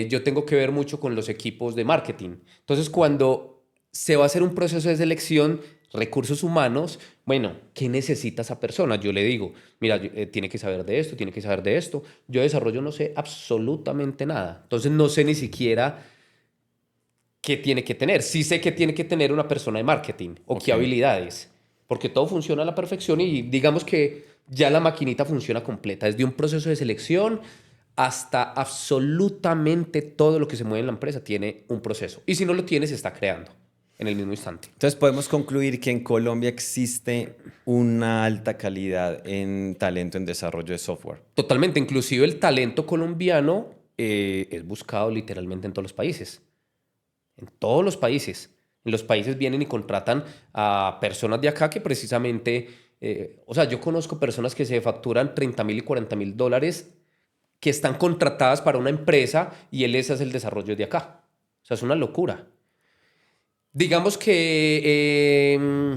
yo tengo que ver mucho con los equipos de marketing. Entonces, cuando se va a hacer un proceso de selección, recursos humanos, bueno, ¿qué necesita esa persona? Yo le digo, mira, tiene que saber de esto, tiene que saber de esto. Yo de desarrollo no sé absolutamente nada. Entonces, no sé ni siquiera qué tiene que tener. Sí sé que tiene que tener una persona de marketing o Ok. qué habilidades, porque todo funciona a la perfección y digamos que ya la maquinita funciona completa, desde un proceso de selección hasta absolutamente todo lo que se mueve en la empresa tiene un proceso. Y si no lo tiene, se está creando en el mismo instante. Entonces podemos concluir que en Colombia existe una alta calidad en talento en desarrollo de software. Totalmente, inclusive el talento colombiano es buscado literalmente en todos los países. En todos los países. En los países vienen y contratan a personas de acá que precisamente, o sea, yo conozco personas que se facturan 30.000 y 40.000 dólares que están contratadas para una empresa y él les hace el desarrollo de acá. O sea, es una locura. Digamos que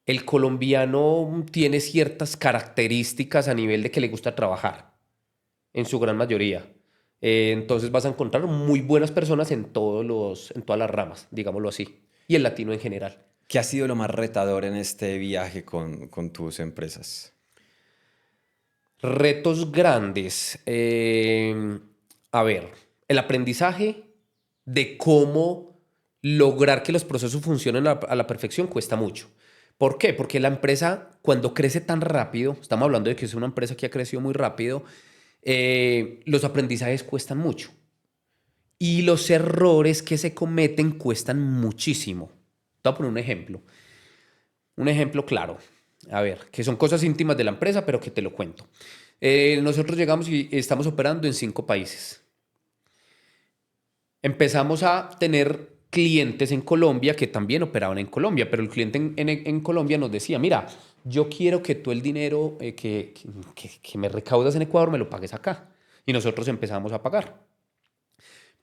el colombiano tiene ciertas características a nivel de que le gusta trabajar, en su gran mayoría. Entonces vas a encontrar muy buenas personas en todas las ramas, digámoslo así, y el latino en general. ¿Qué ha sido lo más retador en este viaje con tus empresas? Retos grandes. A ver, el aprendizaje de cómo lograr que los procesos funcionen a la perfección cuesta mucho. ¿Por qué? Porque la empresa, cuando crece tan rápido, estamos hablando de que es una empresa que ha crecido muy rápido, los aprendizajes cuestan mucho. Y los errores que se cometen cuestan muchísimo. Te voy a poner un ejemplo. Un ejemplo claro. A ver, que son cosas íntimas de la empresa, pero que te lo cuento. Nosotros llegamos y estamos operando en 5 países. Empezamos a tener clientes en Colombia que también operaban en Colombia, pero el cliente en Colombia nos decía, mira, yo quiero que tú el dinero que me recaudas en Ecuador me lo pagues acá. Y nosotros empezamos a pagar.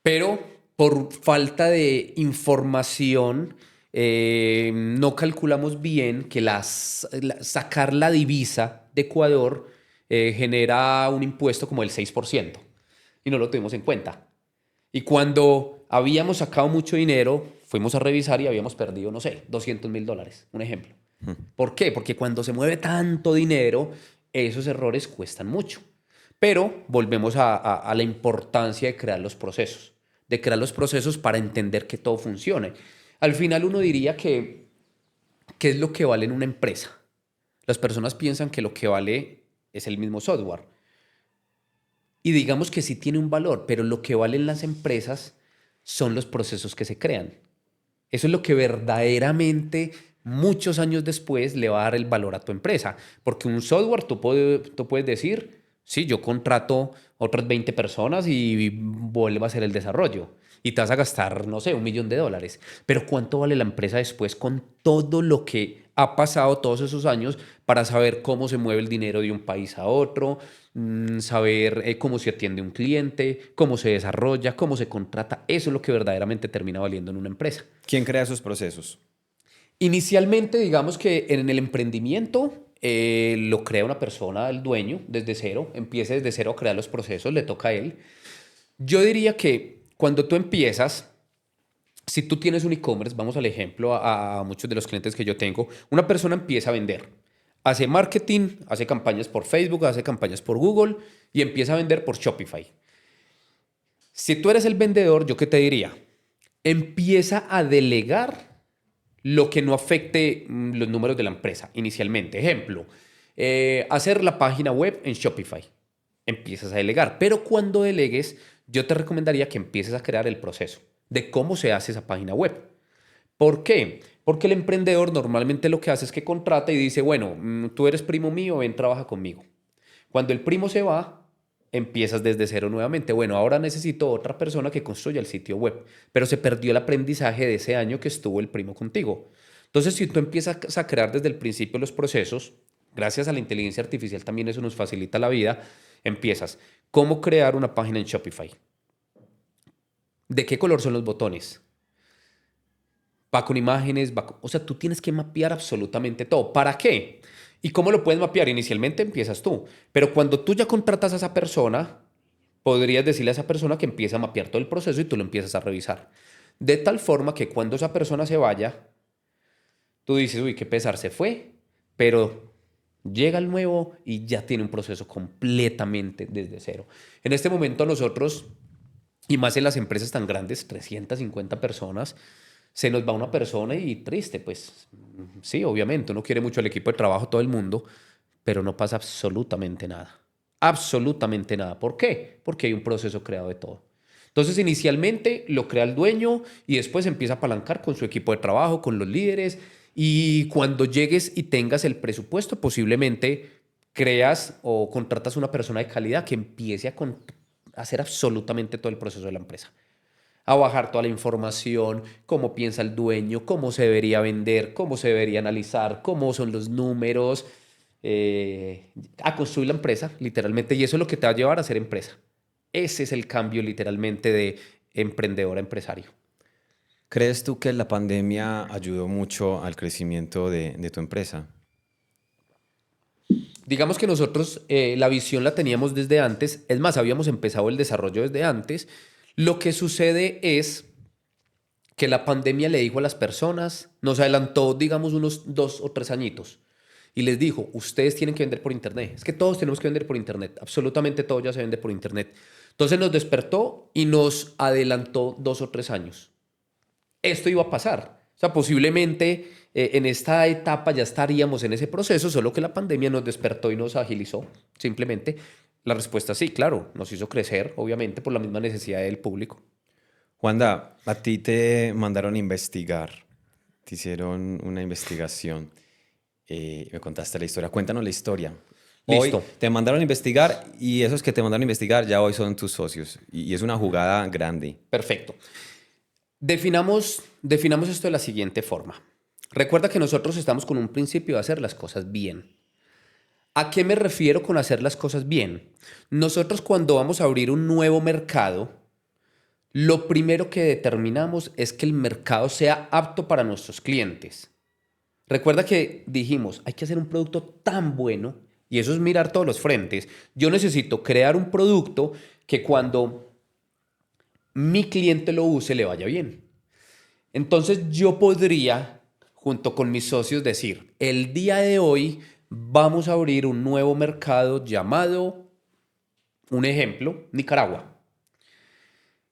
Pero por falta de información, no calculamos bien que sacar la divisa de Ecuador genera un impuesto como del 6% y no lo tuvimos en cuenta. Y cuando habíamos sacado mucho dinero, fuimos a revisar y habíamos perdido, no sé, 200.000 dólares, un ejemplo. ¿Por qué? Porque cuando se mueve tanto dinero, esos errores cuestan mucho. Pero volvemos a la importancia de crear los procesos, de crear los procesos para entender que todo funcione. Al final uno diría que, ¿qué es lo que vale en una empresa? Las personas piensan que lo que vale es el mismo software. Y digamos que sí tiene un valor, pero lo que valen las empresas son los procesos que se crean. Eso es lo que verdaderamente muchos años después le va a dar el valor a tu empresa. Porque un software tú puedes decir, sí, yo contrato otras 20 personas y vuelvo a hacer el desarrollo. Y te vas a gastar, no sé, $1.000.000. Pero ¿cuánto vale la empresa después con todo lo que ha pasado todos esos años para saber cómo se mueve el dinero de un país a otro, saber cómo se atiende un cliente, cómo se desarrolla, cómo se contrata? Eso es lo que verdaderamente termina valiendo en una empresa. ¿Quién crea esos procesos? Inicialmente, digamos que en el emprendimiento lo crea una persona, el dueño, desde cero, empieza desde cero a crear los procesos, le toca a él. Yo diría que cuando tú empiezas, si tú tienes un e-commerce, vamos al ejemplo a muchos de los clientes que yo tengo, una persona empieza a vender, hace marketing, hace campañas por Facebook, hace campañas por Google y empieza a vender por Shopify. Si tú eres el vendedor, ¿yo qué te diría? Empieza a delegar lo que no afecte los números de la empresa inicialmente. Ejemplo, hacer la página web en Shopify. Empiezas a delegar, pero cuando delegues, yo te recomendaría que empieces a crear el proceso de cómo se hace esa página web. ¿Por qué? Porque el emprendedor normalmente lo que hace es que contrata y dice, bueno, tú eres primo mío, ven, trabaja conmigo. Cuando el primo se va, empiezas desde cero nuevamente. Bueno, ahora necesito otra persona que construya el sitio web, pero se perdió el aprendizaje de ese año que estuvo el primo contigo. Entonces, si tú empiezas a crear desde el principio los procesos, gracias a la inteligencia artificial también eso nos facilita la vida, empiezas. ¿Cómo crear una página en Shopify? ¿De qué color son los botones? Va con imágenes, o sea, tú tienes que mapear absolutamente todo. ¿Para qué? ¿Y cómo lo puedes mapear? Inicialmente empiezas tú, pero cuando tú ya contratas a esa persona, podrías decirle a esa persona que empiece a mapear todo el proceso y tú lo empiezas a revisar. De tal forma que cuando esa persona se vaya, tú dices, uy, qué pesar, se fue, pero llega el nuevo y ya tiene un proceso completamente desde cero. En este momento nosotros, y más en las empresas tan grandes, 350 personas, se nos va una persona y triste, pues sí, obviamente, uno quiere mucho el equipo de trabajo, todo el mundo, pero no pasa absolutamente nada. Absolutamente nada. ¿Por qué? Porque hay un proceso creado de todo. Entonces, inicialmente lo crea el dueño y después empieza a apalancar con su equipo de trabajo, con los líderes. Y cuando llegues y tengas el presupuesto, posiblemente creas o contratas una persona de calidad que empiece a hacer absolutamente todo el proceso de la empresa, a bajar toda la información, cómo piensa el dueño, cómo se debería vender, cómo se debería analizar, cómo son los números, a construir la empresa, literalmente. Y eso es lo que te va a llevar a ser empresa. Ese es el cambio, literalmente, de emprendedor a empresario. ¿Crees tú que la pandemia ayudó mucho al crecimiento de tu empresa? Digamos que nosotros la visión la teníamos desde antes, es más, habíamos empezado el desarrollo desde antes. Lo que sucede es que la pandemia le dijo a las personas, nos adelantó, digamos, unos 2 o 3 añitos, y les dijo, ustedes tienen que vender por Internet. Es que todos tenemos que vender por Internet, absolutamente todo ya se vende por Internet. Entonces nos despertó y nos adelantó 2 o 3 años. Esto iba a pasar. O sea, posiblemente en esta etapa ya estaríamos en ese proceso, solo que la pandemia nos despertó y nos agilizó, simplemente. La respuesta es sí, claro, nos hizo crecer, obviamente, por la misma necesidad del público. Juanda, a ti te mandaron a investigar, te hicieron una investigación, me contaste la historia. Cuéntanos la historia. Hoy Listo, te mandaron a investigar y esos que te mandaron a investigar ya hoy son tus socios y es una jugada grande. perfecto. Definamos esto de la siguiente forma. Recuerda que nosotros estamos con un principio de hacer las cosas bien. ¿A qué me refiero con hacer las cosas bien? Nosotros cuando vamos a abrir un nuevo mercado, lo primero que determinamos es que el mercado sea apto para nuestros clientes. Recuerda que dijimos, hay que hacer un producto tan bueno, y eso es mirar todos los frentes. Yo necesito crear un producto que cuando mi cliente lo use le vaya bien. Entonces yo podría, junto con mis socios, decir, el día de hoy vamos a abrir un nuevo mercado llamado, un ejemplo, Nicaragua.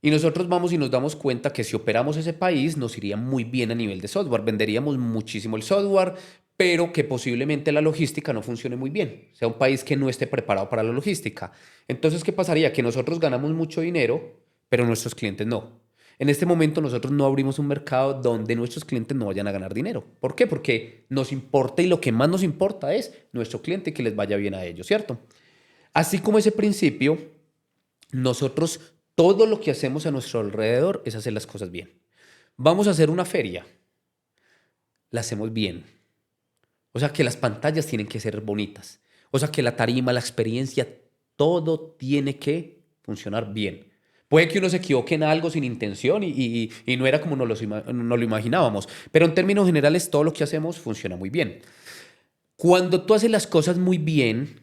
Y nosotros vamos y nos damos cuenta que si operamos ese país nos iría muy bien a nivel de software, venderíamos muchísimo el software, pero que posiblemente la logística no funcione muy bien, sea un país que no esté preparado para la logística. Entonces, ¿qué pasaría? Que nosotros ganamos mucho dinero, pero nuestros clientes no. En este momento nosotros no abrimos un mercado donde nuestros clientes no vayan a ganar dinero. ¿Por qué? Porque nos importa y lo que más nos importa es nuestro cliente y que les vaya bien a ellos, ¿cierto? Así como ese principio, nosotros todo lo que hacemos a nuestro alrededor es hacer las cosas bien. Vamos a hacer una feria, la hacemos bien. O sea que las pantallas tienen que ser bonitas. O sea que la tarima, la experiencia, todo tiene que funcionar bien. Puede que uno se equivoque en algo sin intención y no era como nos lo imaginábamos, pero en términos generales todo lo que hacemos funciona muy bien. Cuando tú haces las cosas muy bien,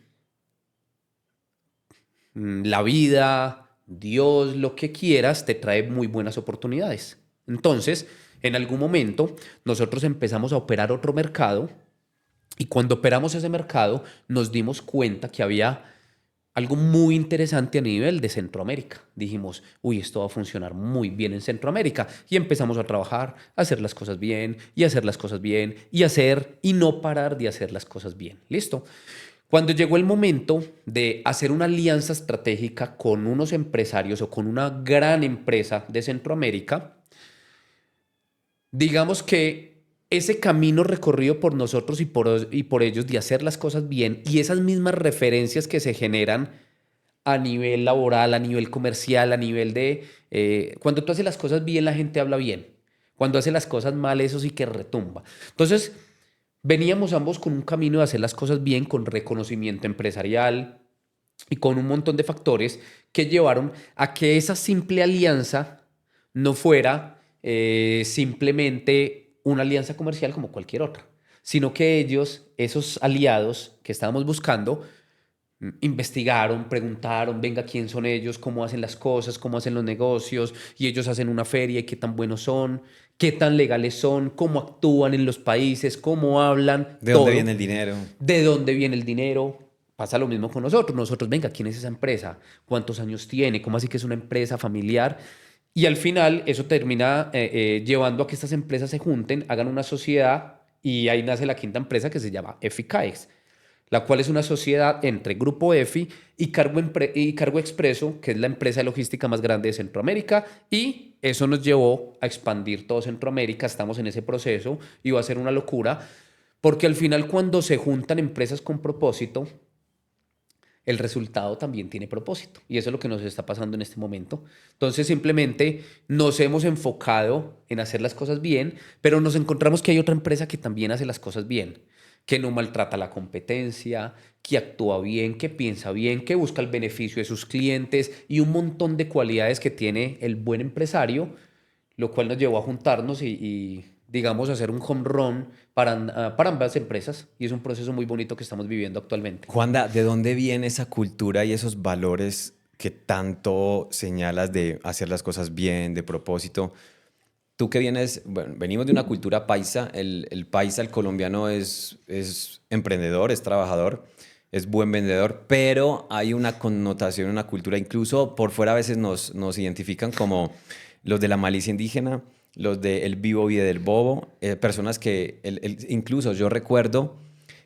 la vida, Dios, lo que quieras, te trae muy buenas oportunidades. Entonces, en algún momento, nosotros empezamos a operar otro mercado y cuando operamos ese mercado, nos dimos cuenta que había algo muy interesante a nivel de Centroamérica. Dijimos, uy, esto va a funcionar muy bien en Centroamérica. Y empezamos a trabajar, a hacer las cosas bien, y hacer las cosas bien, y hacer, y no parar de hacer las cosas bien. ¿Listo? Cuando llegó el momento de hacer una alianza estratégica con unos empresarios o con una gran empresa de Centroamérica, digamos que ese camino recorrido por nosotros y por ellos de hacer las cosas bien y esas mismas referencias que se generan a nivel laboral, a nivel comercial, a nivel de... cuando tú haces las cosas bien, la gente habla bien. Cuando haces las cosas mal, eso sí que retumba. Entonces, veníamos ambos con un camino de hacer las cosas bien, con reconocimiento empresarial y con un montón de factores que llevaron a que esa simple alianza no fuera simplemente una alianza comercial como cualquier otra, sino que ellos, esos aliados que estábamos buscando, investigaron, preguntaron, venga, quién son ellos, cómo hacen las cosas, cómo hacen los negocios, y ellos hacen una feria y qué tan buenos son, qué tan legales son, cómo actúan en los países, cómo hablan, ¿De dónde todo, viene el dinero? de dónde viene el dinero. Pasa lo mismo con nosotros. Nosotros, venga, ¿quién es esa empresa? ¿Cuántos años tiene? ¿Cómo así que es una empresa familiar? Y al final eso termina llevando a que estas empresas se junten, hagan una sociedad y ahí nace la quinta empresa que se llama EFICAEX, la cual es una sociedad entre Grupo EFI y Cargo Expreso, que es la empresa de logística más grande de Centroamérica, y eso nos llevó a expandir todo Centroamérica. Estamos en ese proceso y va a ser una locura, porque al final cuando se juntan empresas con propósito, el resultado también tiene propósito. Y eso es lo que nos está pasando en este momento. Entonces simplemente nos hemos enfocado en hacer las cosas bien, pero nos encontramos que hay otra empresa que también hace las cosas bien, que no maltrata la competencia, que actúa bien, que piensa bien, que busca el beneficio de sus clientes y un montón de cualidades que tiene el buen empresario, lo cual nos llevó a juntarnos y digamos, hacer un home run para ambas empresas. Y es un proceso muy bonito que estamos viviendo actualmente. Juanda, ¿de dónde viene esa cultura y esos valores que tanto señalas de hacer las cosas bien, de propósito? Tú que vienes, bueno, venimos de una cultura paisa, el paisa, el colombiano es emprendedor, es trabajador, es buen vendedor, pero hay una connotación, una cultura, incluso por fuera a veces nos identifican como los de la malicia indígena, los de el vivo vive del bobo, personas que incluso yo recuerdo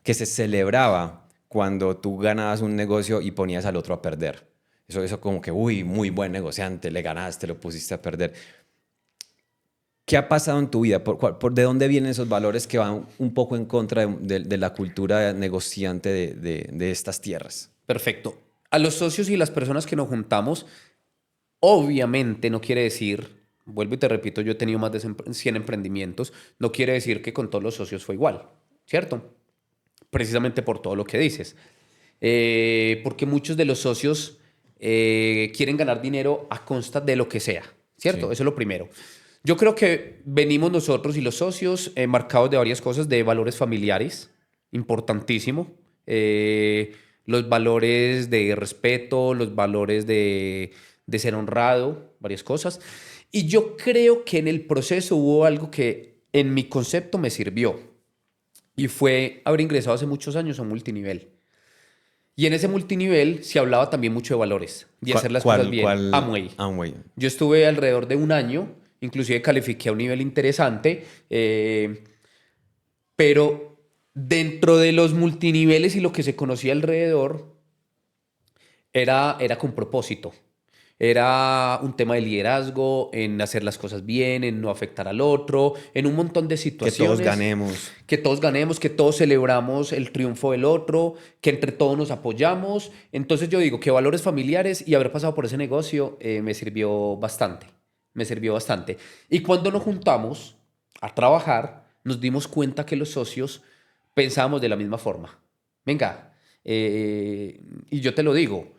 que se celebraba cuando tú ganabas un negocio y ponías al otro a perder. Eso como que, uy, muy buen negociante, le ganaste, lo pusiste a perder. ¿Qué ha pasado en tu vida? ¿De dónde vienen esos valores que van un poco en contra de la cultura negociante de estas tierras? Perfecto. A los socios y las personas que nos juntamos, obviamente no quiere decir, vuelvo y te repito, yo he tenido más de 100 emprendimientos, no quiere decir que con todos los socios fue igual, ¿cierto? Precisamente por todo lo que dices. Porque muchos de los socios quieren ganar dinero a costa de lo que sea, ¿cierto? Sí. Eso es lo primero. Yo creo que venimos nosotros y los socios marcados de varias cosas, de valores familiares, importantísimo. Los valores de respeto, los valores de ser honrado, varias cosas. Y yo creo que en el proceso hubo algo que en mi concepto me sirvió y fue haber ingresado hace muchos años a un multinivel. Y en ese multinivel se hablaba también mucho de valores, de hacer las cosas bien. Amway. Amway. Yo estuve alrededor de un año, inclusive califiqué a un nivel interesante, pero dentro de los multiniveles y lo que se conocía alrededor era con propósito. Era un tema de liderazgo, en hacer las cosas bien, en no afectar al otro, en un montón de Que situaciones. todos ganemos. Que todos ganemos, que todos celebramos el triunfo del otro, que entre todos nos apoyamos. Entonces yo digo que valores familiares y haber pasado por ese negocio me sirvió bastante. Me sirvió bastante. Y cuando nos juntamos a trabajar, nos dimos cuenta que los socios pensábamos de la misma forma. Venga, y yo te lo digo,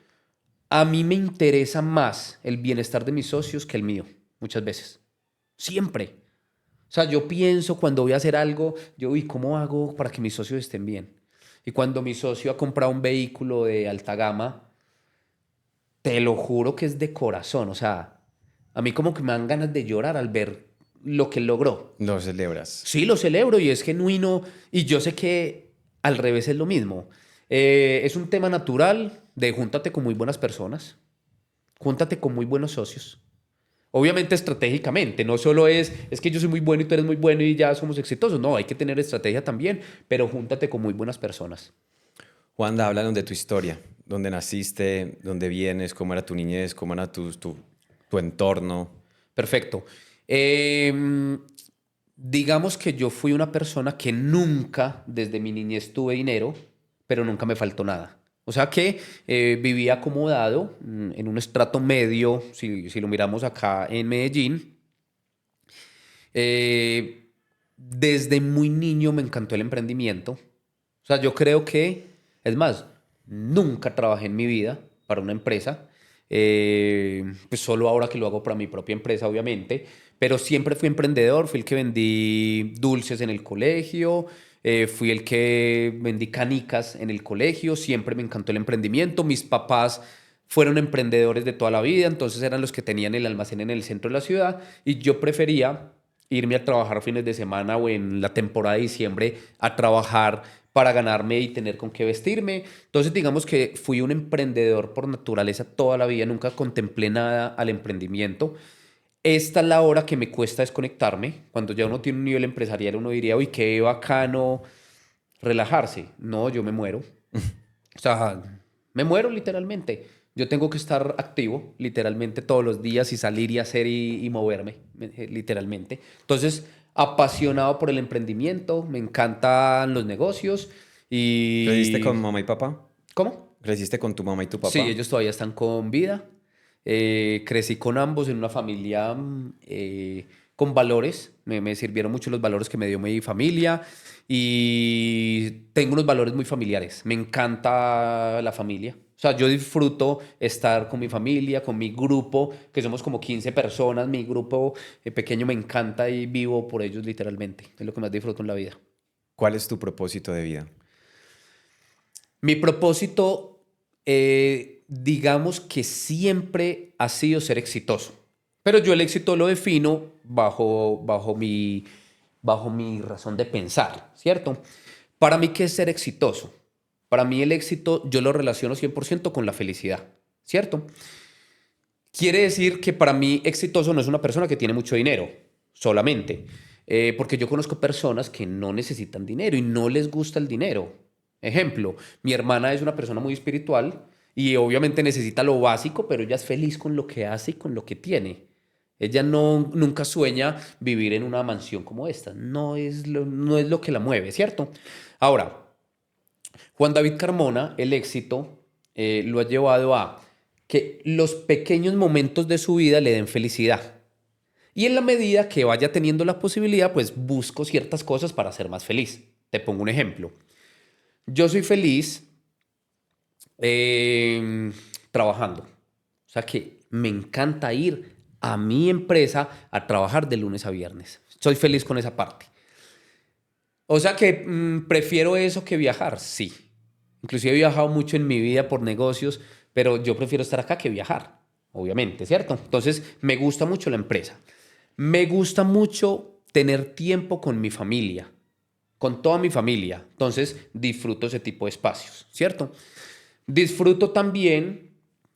a mí me interesa más el bienestar de mis socios que el mío, muchas veces. Siempre. O sea, yo pienso cuando voy a hacer algo, yo, ¿y cómo hago para que mis socios estén bien? Y cuando mi socio ha comprado un vehículo de alta gama, te lo juro que es de corazón. O sea, a mí como que me dan ganas de llorar al ver lo que él logró. Lo celebras. Sí, lo celebro y es genuino y yo sé que al revés es lo mismo. Es un tema natural de júntate con muy buenas personas, júntate con muy buenos socios. Obviamente estratégicamente, no solo es que yo soy muy bueno y tú eres muy bueno y ya somos exitosos. No, hay que tener estrategia también, pero júntate con muy buenas personas. Juanda, háblanos de tu historia. ¿Dónde naciste? ¿Dónde vienes? ¿Cómo era tu niñez? ¿Cómo era tu entorno? Perfecto. Eh, Digamos que yo fui una persona que nunca, desde mi niñez, tuve dinero, pero nunca me faltó nada. O sea que vivía acomodado en un estrato medio, si lo miramos acá en Medellín. Eh, Desde muy niño me encantó el emprendimiento. O sea, yo creo que, es más, nunca trabajé en mi vida para una empresa. Pues solo ahora que lo hago para mi propia empresa, obviamente. Pero siempre fui emprendedor, fui el que vendí dulces en el colegio, fui el que vendí canicas en el colegio, siempre me encantó el emprendimiento. Mis papás fueron emprendedores de toda la vida, entonces eran los que tenían el almacén en el centro de la ciudad y yo prefería irme a trabajar fines de semana o en la temporada de diciembre a trabajar para ganarme y tener con qué vestirme. Entonces, digamos que fui un emprendedor por naturaleza toda la vida, nunca contemplé nada al emprendimiento. Esta es la hora que me cuesta desconectarme. Cuando ya uno tiene un nivel empresarial, uno diría, uy, qué bacano relajarse. No, yo me muero. O sea, me muero literalmente. Yo tengo que estar activo literalmente todos los días y salir y hacer y moverme, literalmente. Entonces, apasionado por el emprendimiento, me encantan los negocios ¿Creciste y... con mamá y papá? ¿Cómo? ¿Creciste con tu mamá y tu Sí, papá? ellos todavía están con vida. Crecí con ambos en una familia con valores. Me sirvieron mucho los valores que me dio mi familia y tengo unos valores muy familiares. Me encanta la familia. O sea, yo disfruto estar con mi familia, con mi grupo, que somos como 15 personas. Mi grupo pequeño me encanta y vivo por ellos literalmente. Es lo que más disfruto en la vida. ¿Cuál es tu propósito de vida? Mi propósito, digamos que siempre ha sido ser exitoso, pero yo el éxito lo defino bajo mi razón de pensar, ¿cierto? Para mí, ¿qué es ser exitoso? Para mí el éxito yo lo relaciono 100% con la felicidad, ¿cierto? Quiere decir que para mí exitoso no es una persona que tiene mucho dinero solamente, porque yo conozco personas que no necesitan dinero y no les gusta el dinero. Ejemplo, mi hermana es una persona muy espiritual y obviamente necesita lo básico, pero ella es feliz con lo que hace y con lo que tiene. Ella nunca sueña vivir en una mansión como esta. No es lo que la mueve, ¿cierto? Ahora, Juan David Carmona, el éxito lo ha llevado a que los pequeños momentos de su vida le den felicidad. Y en la medida que vaya teniendo la posibilidad, pues busco ciertas cosas para ser más feliz. Te pongo un ejemplo. Yo soy feliz trabajando. O sea que me encanta ir a mi empresa a trabajar de lunes a viernes. Soy feliz con esa parte. O sea que prefiero eso que viajar, sí. Inclusive he viajado mucho en mi vida por negocios, pero yo prefiero estar acá que viajar, obviamente, ¿cierto? Entonces, me gusta mucho la empresa. Me gusta mucho tener tiempo con mi familia, con toda mi familia. Entonces, disfruto ese tipo de espacios, ¿cierto? Disfruto también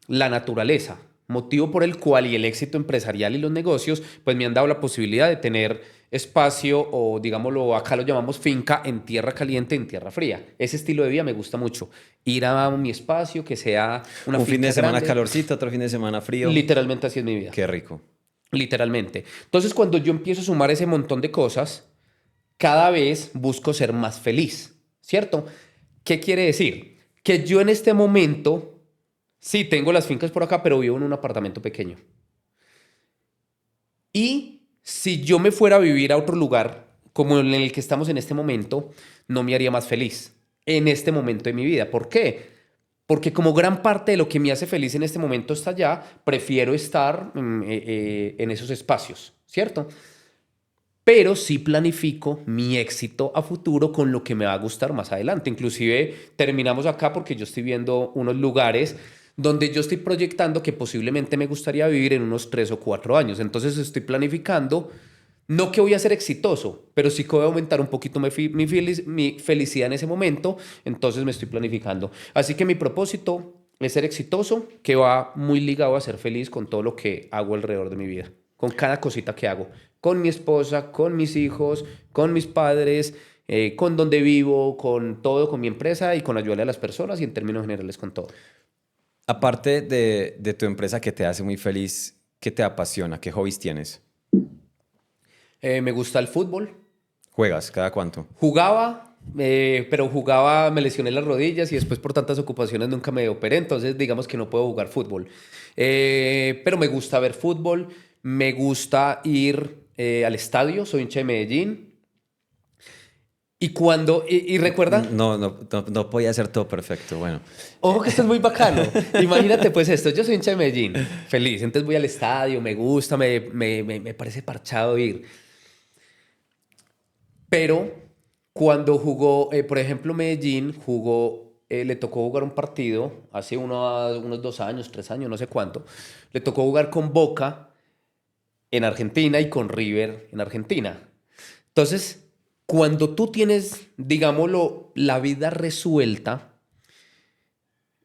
la naturaleza, motivo por el cual y el éxito empresarial y los negocios, pues me han dado la posibilidad de tener espacio o digámoslo, acá lo llamamos finca en tierra caliente, en tierra fría. Ese estilo de vida me gusta mucho. Ir a mi espacio, que sea una Un fin de finca semana grande. calorcito, otro fin de semana frío. Literalmente así es mi vida. Qué rico. Literalmente. Entonces, cuando yo empiezo a sumar ese montón de cosas, cada vez busco ser más feliz, ¿cierto? ¿Qué quiere decir? Que yo en este momento, sí, tengo las fincas por acá, pero vivo en un apartamento pequeño. Y si yo me fuera a vivir a otro lugar, como en el que estamos en este momento, no me haría más feliz en este momento de mi vida. ¿Por qué? Porque como gran parte de lo que me hace feliz en este momento está allá, prefiero estar en esos espacios, ¿cierto? Pero sí planifico mi éxito a futuro con lo que me va a gustar más adelante. Inclusive terminamos acá porque yo estoy viendo unos lugares donde yo estoy proyectando que posiblemente me gustaría vivir en unos 3 o 4 años. Entonces estoy planificando, no que voy a ser exitoso, pero sí que voy a aumentar un poquito mi felicidad en ese momento. Entonces me estoy planificando. Así que mi propósito es ser exitoso, que va muy ligado a ser feliz con todo lo que hago alrededor de mi vida, con cada cosita que hago, con mi esposa, con mis hijos, con mis padres, con donde vivo, con todo, con mi empresa y con ayudarle a las personas y en términos generales con todo. Aparte de tu empresa que te hace muy feliz, ¿qué te apasiona? ¿Qué hobbies tienes? Me gusta el fútbol. ¿Juegas? ¿Cada cuánto? Jugaba, pero jugaba, me lesioné las rodillas y después por tantas ocupaciones nunca me operé, entonces digamos que no puedo jugar fútbol. Pero me gusta ver fútbol, me gusta ir al estadio, soy hincha de Medellín. Y recuerda, No podía ser todo perfecto. Bueno, ojo que esto es muy bacano. Imagínate pues esto, yo soy hincha de Medellín, feliz, entonces voy al estadio, me gusta, me parece parchado ir. Pero cuando jugó, por ejemplo, Medellín jugó, le tocó jugar un partido hace unos 2 años, 3 años, no sé cuánto. Le tocó jugar con Boca en Argentina y con River en Argentina. Entonces, cuando tú tienes, digámoslo, la vida resuelta,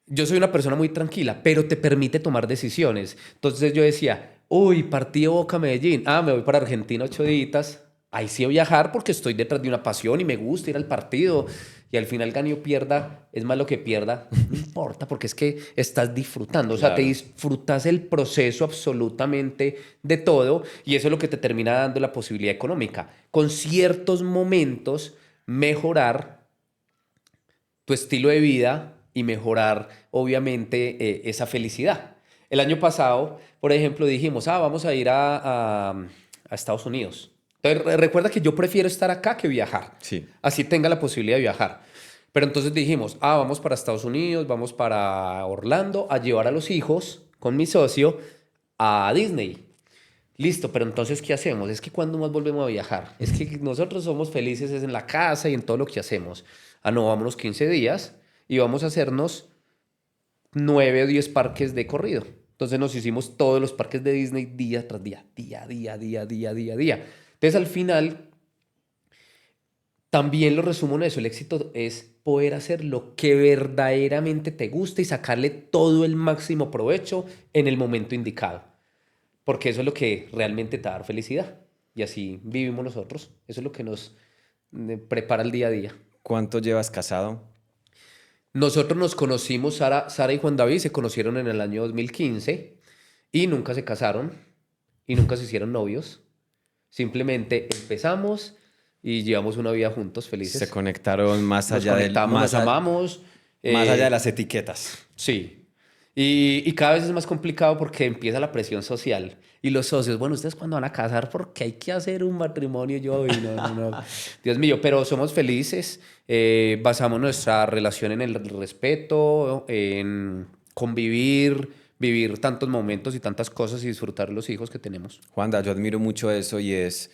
yo soy una persona muy tranquila, pero te permite tomar decisiones. Entonces yo decía, uy, partido Boca-Medellín. Ah, me voy para Argentina 8 días. Ahí sí voy a viajar porque estoy detrás de una pasión y me gusta ir al partido. Y al final gane o pierda, es más lo que pierda, no importa porque es que estás disfrutando. O sea, te claro. disfrutas el proceso absolutamente de todo y eso es lo que te termina dando la posibilidad económica. Con ciertos momentos, mejorar tu estilo de vida y mejorar, obviamente, esa felicidad. El año pasado, por ejemplo, dijimos, vamos a ir a Estados Unidos. Entonces, recuerda que yo prefiero estar acá que viajar. Sí. Así tenga la posibilidad de viajar. Pero entonces dijimos, vamos para Estados Unidos, vamos para Orlando a llevar a los hijos con mi socio a Disney. Listo, pero entonces, ¿qué hacemos? Es que cuando más volvemos a viajar, es que nosotros somos felices es en la casa y en todo lo que hacemos. No, vámonos 15 días y vamos a hacernos 9 o 10 parques de corrido. Entonces nos hicimos todos los parques de Disney día tras día, día. Entonces al final, también lo resumo en eso, el éxito es poder hacer lo que verdaderamente te gusta y sacarle todo el máximo provecho en el momento indicado. Porque eso es lo que realmente te da felicidad. Y así vivimos nosotros. Eso es lo que nos prepara el día a día. ¿Cuánto llevas casado? Nosotros nos conocimos, Sara y Juan David se conocieron en el año 2015 y nunca se casaron y nunca se hicieron novios. Simplemente empezamos y llevamos una vida juntos, Se felices. conectaron más Nos allá del, conectamos, nos amamos. más allá de eh, las etiquetas. Sí. Y cada vez es más complicado porque empieza la presión social. Y los socios, bueno, ¿ustedes cuándo van a casar? Porque hay que hacer un matrimonio. Yo, y no. Dios mío, pero somos felices. Basamos nuestra relación en el respeto, en convivir, vivir tantos momentos y tantas cosas y disfrutar los hijos que tenemos. Juanda, yo admiro mucho eso y es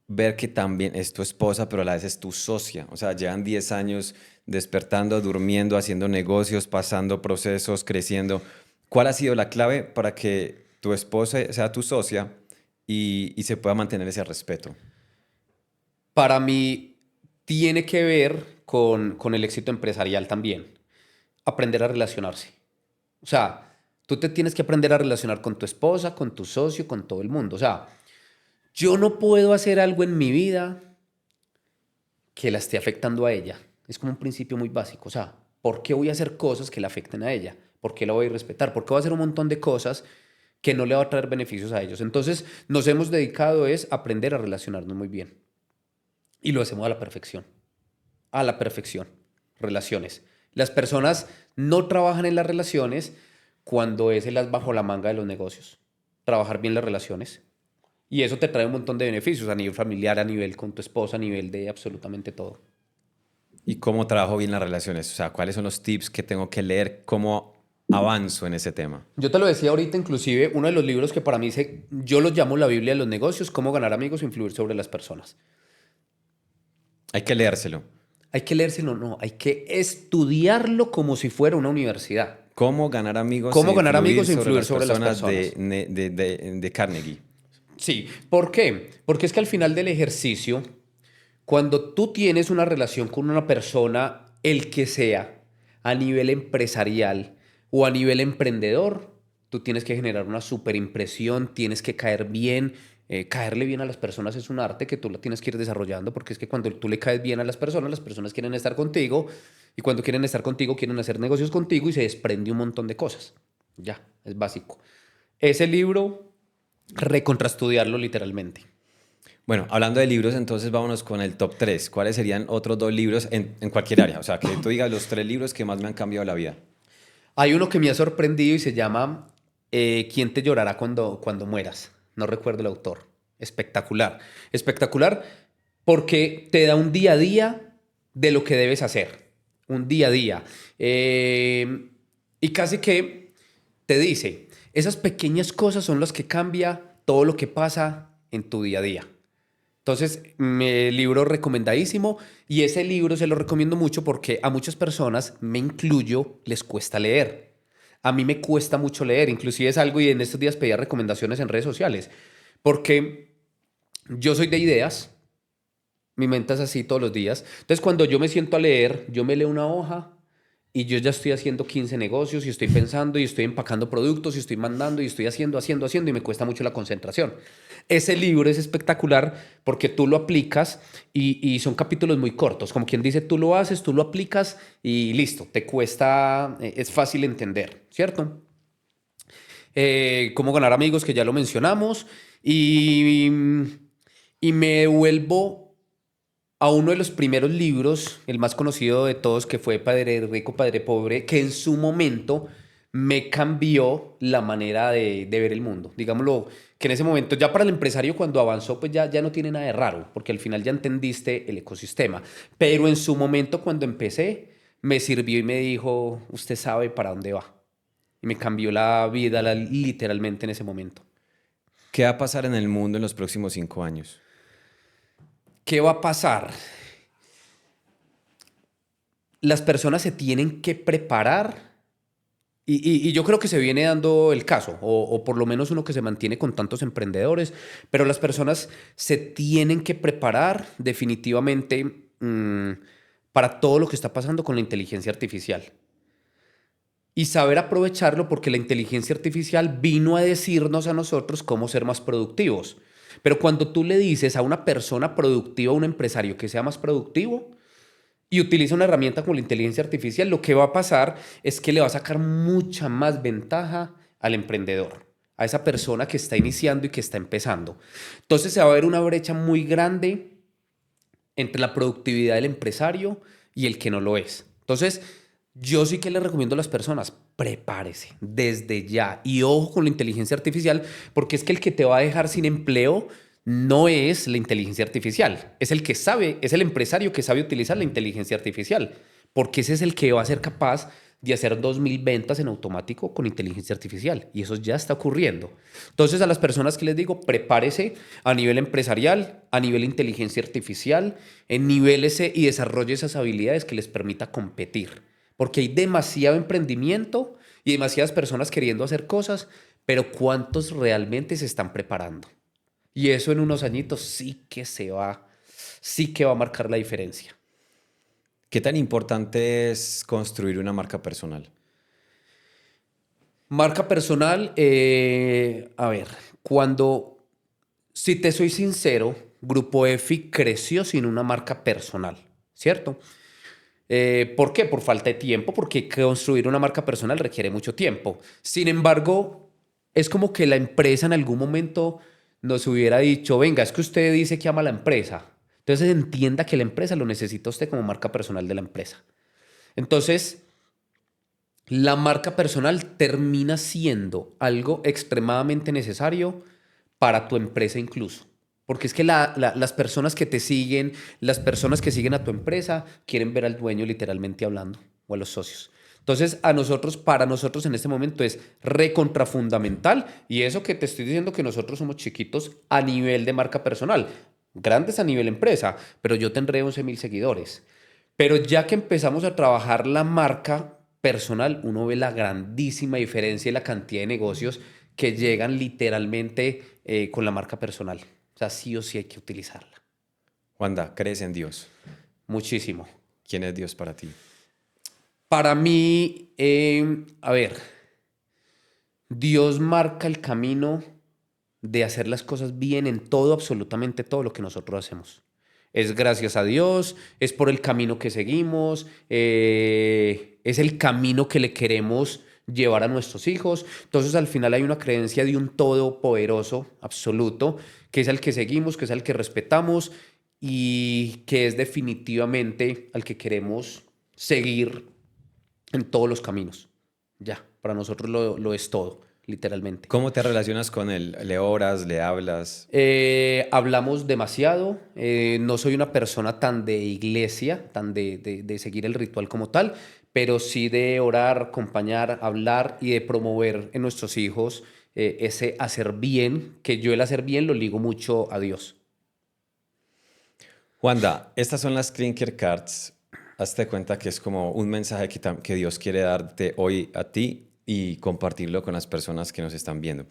ver que también es tu esposa, pero a la vez es tu socia. O sea, llevan 10 años despertando, durmiendo, haciendo negocios, pasando procesos, creciendo. ¿Cuál ha sido la clave para que tu esposa sea tu socia y se pueda mantener ese respeto? Para mí tiene que ver con el éxito empresarial también. Aprender a relacionarse. O sea, tú te tienes que aprender a relacionar con tu esposa, con tu socio, con todo el mundo. O sea, yo no puedo hacer algo en mi vida que la esté afectando a ella. Es como un principio muy básico. O sea, ¿por qué voy a hacer cosas que la afecten a ella? ¿Por qué la voy a respetar? ¿Por qué voy a hacer un montón de cosas que no le va a traer beneficios a ellos? Entonces, nos hemos dedicado es a aprender a relacionarnos muy bien. Y lo hacemos a la perfección. A la perfección. Relaciones. Las personas no trabajan en las relaciones cuando es el as bajo la manga de los negocios. Trabajar bien las relaciones. Y eso te trae un montón de beneficios a nivel familiar, a nivel con tu esposa, a nivel de absolutamente todo. ¿Y cómo trabajo bien las relaciones? O sea, ¿cuáles son los tips que tengo que leer? ¿Cómo avanzo en ese tema? Yo te lo decía ahorita, inclusive, uno de los libros que para mí yo los llamo la Biblia de los negocios, cómo ganar amigos e influir sobre las personas. Hay que leérselo. Hay que leérselo, no, hay que estudiarlo como si fuera una universidad. ¿Cómo ganar amigos Cómo ganar amigos e influir las sobre las personas personas. de Carnegie? Sí, ¿por qué? Porque es que al final del ejercicio, cuando tú tienes una relación con una persona, el que sea, a nivel empresarial o a nivel emprendedor, tú tienes que generar una superimpresión, tienes que caer bien. Caerle bien a las personas es un arte que tú la tienes que ir desarrollando porque es que cuando tú le caes bien a las personas quieren estar contigo y cuando quieren estar contigo quieren hacer negocios contigo y se desprende un montón de cosas. Ya, es básico. Ese libro, recontraestudiarlo literalmente. Bueno, hablando de libros, entonces vámonos con el top 3. ¿Cuáles serían otros 2 libros en cualquier área? O sea, que tú digas los 3 libros que más me han cambiado la vida. Hay uno que me ha sorprendido y se llama ¿Quién te llorará cuando mueras? No recuerdo el autor. Espectacular. Espectacular porque te da un día a día de lo que debes hacer. Un día a día. Y casi que te dice, esas pequeñas cosas son las que cambia todo lo que pasa en tu día a día. Entonces, libro recomendadísimo y ese libro se lo recomiendo mucho porque a muchas personas, me incluyo, les cuesta leer. A mí me cuesta mucho leer, inclusive es algo y en estos días pedía recomendaciones en redes sociales, porque yo soy de ideas, mi mente es así todos los días. Entonces, cuando yo me siento a leer, yo me leo una hoja y yo ya estoy haciendo 15 negocios y estoy pensando y estoy empacando productos y estoy mandando y estoy haciendo y me cuesta mucho la concentración. Ese libro es espectacular porque tú lo aplicas y son capítulos muy cortos. Como quien dice, tú lo haces, tú lo aplicas y listo, te cuesta, es fácil entender, ¿cierto? Cómo ganar amigos, que ya lo mencionamos, y, y me vuelvo a uno de los primeros libros, el más conocido de todos, que fue Padre Rico, Padre Pobre, que en su momento me cambió la manera de ver el mundo. Digámoslo, que en ese momento, ya para el empresario cuando avanzó, pues ya no tiene nada de raro, porque al final ya entendiste el ecosistema. Pero en su momento, cuando empecé, me sirvió y me dijo, usted sabe para dónde va. Y me cambió la vida literalmente en ese momento. ¿Qué va a pasar en el mundo en los próximos 5 años? ¿Qué va a pasar? Las personas se tienen que preparar y yo creo que se viene dando el caso, o por lo menos uno que se mantiene con tantos emprendedores, pero las personas se tienen que preparar definitivamente para todo lo que está pasando con la inteligencia artificial. Y saber aprovecharlo porque la inteligencia artificial vino a decirnos a nosotros cómo ser más productivos. Pero cuando tú le dices a una persona productiva, a un empresario que sea más productivo, y utiliza una herramienta como la inteligencia artificial, lo que va a pasar es que le va a sacar mucha más ventaja al emprendedor, a esa persona que está iniciando y que está empezando. Entonces se va a ver una brecha muy grande entre la productividad del empresario y el que no lo es. Entonces, yo sí que le recomiendo a las personas, prepárese desde ya y ojo con la inteligencia artificial, porque es que el que te va a dejar sin empleo no es la inteligencia artificial, es el que sabe, es el empresario que sabe utilizar la inteligencia artificial, porque ese es el que va a ser capaz de hacer 2000 ventas en automático con inteligencia artificial y eso ya está ocurriendo. Entonces a las personas que les digo, prepárese a nivel empresarial, a nivel inteligencia artificial, en nivel ese y desarrolle esas habilidades que les permita competir, porque hay demasiado emprendimiento y demasiadas personas queriendo hacer cosas, pero ¿cuántos realmente se están preparando? Y eso en unos añitos sí que va a marcar la diferencia. ¿Qué tan importante es construir una marca personal? Marca personal, a ver, si te soy sincero, Grupo EFI creció sin una marca personal, ¿cierto? ¿Por qué? Por falta de tiempo, porque construir una marca personal requiere mucho tiempo. Sin embargo, es como que la empresa en algún momento nos hubiera dicho, venga, es que usted dice que ama la empresa. Entonces entienda que la empresa lo necesita usted como marca personal de la empresa. Entonces, la marca personal termina siendo algo extremadamente necesario para tu empresa incluso. Porque es que las personas que te siguen, las personas que siguen a tu empresa, quieren ver al dueño literalmente hablando o a los socios. Entonces, para nosotros en este momento es recontra fundamental. Y eso que te estoy diciendo que nosotros somos chiquitos a nivel de marca personal, grandes a nivel empresa, pero yo tendré 11.000 seguidores. Pero ya que empezamos a trabajar la marca personal, uno ve la grandísima diferencia y la cantidad de negocios que llegan literalmente con la marca personal. O sea, sí o sí hay que utilizarla. Wanda, ¿crees en Dios? Muchísimo. ¿Quién es Dios para ti? Para mí, a ver, Dios marca el camino de hacer las cosas bien en todo, absolutamente todo lo que nosotros hacemos. Es gracias a Dios, es por el camino que seguimos, es el camino que le queremos llevar a nuestros hijos. Entonces al final hay una creencia de un todopoderoso absoluto, que es al que seguimos, que es al que respetamos y que es definitivamente al que queremos seguir en todos los caminos. Ya, para nosotros lo es todo, literalmente. ¿Cómo te relacionas con él? ¿Le oras, le hablas? Hablamos demasiado. No soy una persona tan de iglesia, tan de seguir el ritual como tal, pero sí de orar, acompañar, hablar y de promover en nuestros hijos ese hacer bien, que yo el hacer bien lo ligo mucho a Dios. Wanda, estas son las Clinker Cards. Hazte cuenta que es como un mensaje que Dios quiere darte hoy a ti y compartirlo con las personas que nos están viendo.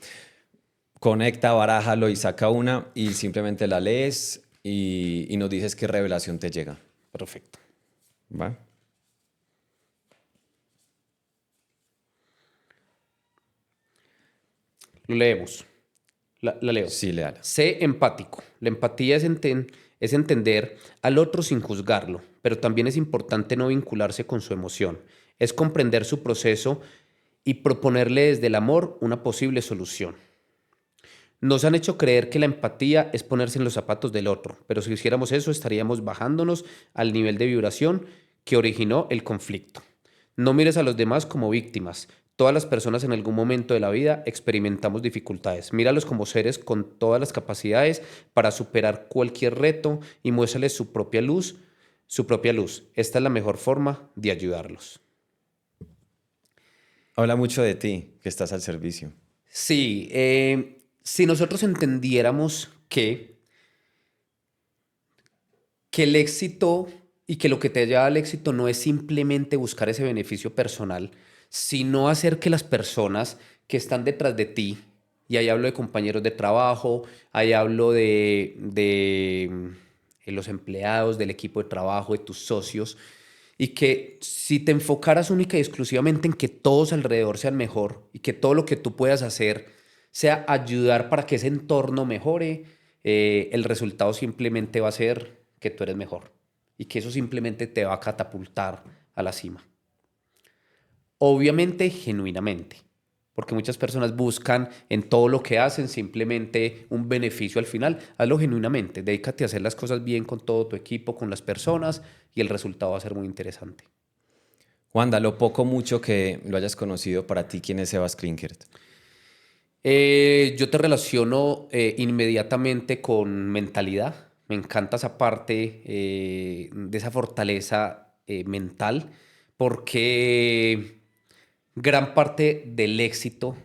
Conecta, barájalo y saca una y simplemente la lees y nos dices qué revelación te llega. Perfecto. ¿Va? Lo leemos. La leo. Sí, léala. Sé empático. La empatía es entender al otro sin juzgarlo, pero también es importante no vincularse con su emoción. Es comprender su proceso y proponerle desde el amor una posible solución. Nos han hecho creer que la empatía es ponerse en los zapatos del otro, pero si hiciéramos eso estaríamos bajándonos al nivel de vibración que originó el conflicto. No mires a los demás como víctimas. Todas las personas en algún momento de la vida experimentamos dificultades. Míralos como seres con todas las capacidades para superar cualquier reto y muéstrales su propia luz, su propia luz. Esta es la mejor forma de ayudarlos. Habla mucho de ti, que estás al servicio. Sí, si nosotros entendiéramos que el éxito y que lo que te lleva al éxito no es simplemente buscar ese beneficio personal, sino hacer que las personas que están detrás de ti, y ahí hablo de compañeros de trabajo, ahí hablo de los empleados, del equipo de trabajo, de tus socios, y que si te enfocaras única y exclusivamente en que todos alrededor sean mejor y que todo lo que tú puedas hacer sea ayudar para que ese entorno mejore, el resultado simplemente va a ser que tú eres mejor y que eso simplemente te va a catapultar a la cima. Obviamente, genuinamente, porque muchas personas buscan en todo lo que hacen simplemente un beneficio al final. Hazlo genuinamente, dedícate a hacer las cosas bien con todo tu equipo, con las personas y el resultado va a ser muy interesante. Wanda, lo poco mucho que lo hayas conocido, para ti, ¿quién es Sebas Klinkert? Yo te relaciono inmediatamente con mentalidad. Me encanta esa parte de esa fortaleza mental, porque gran parte del éxito,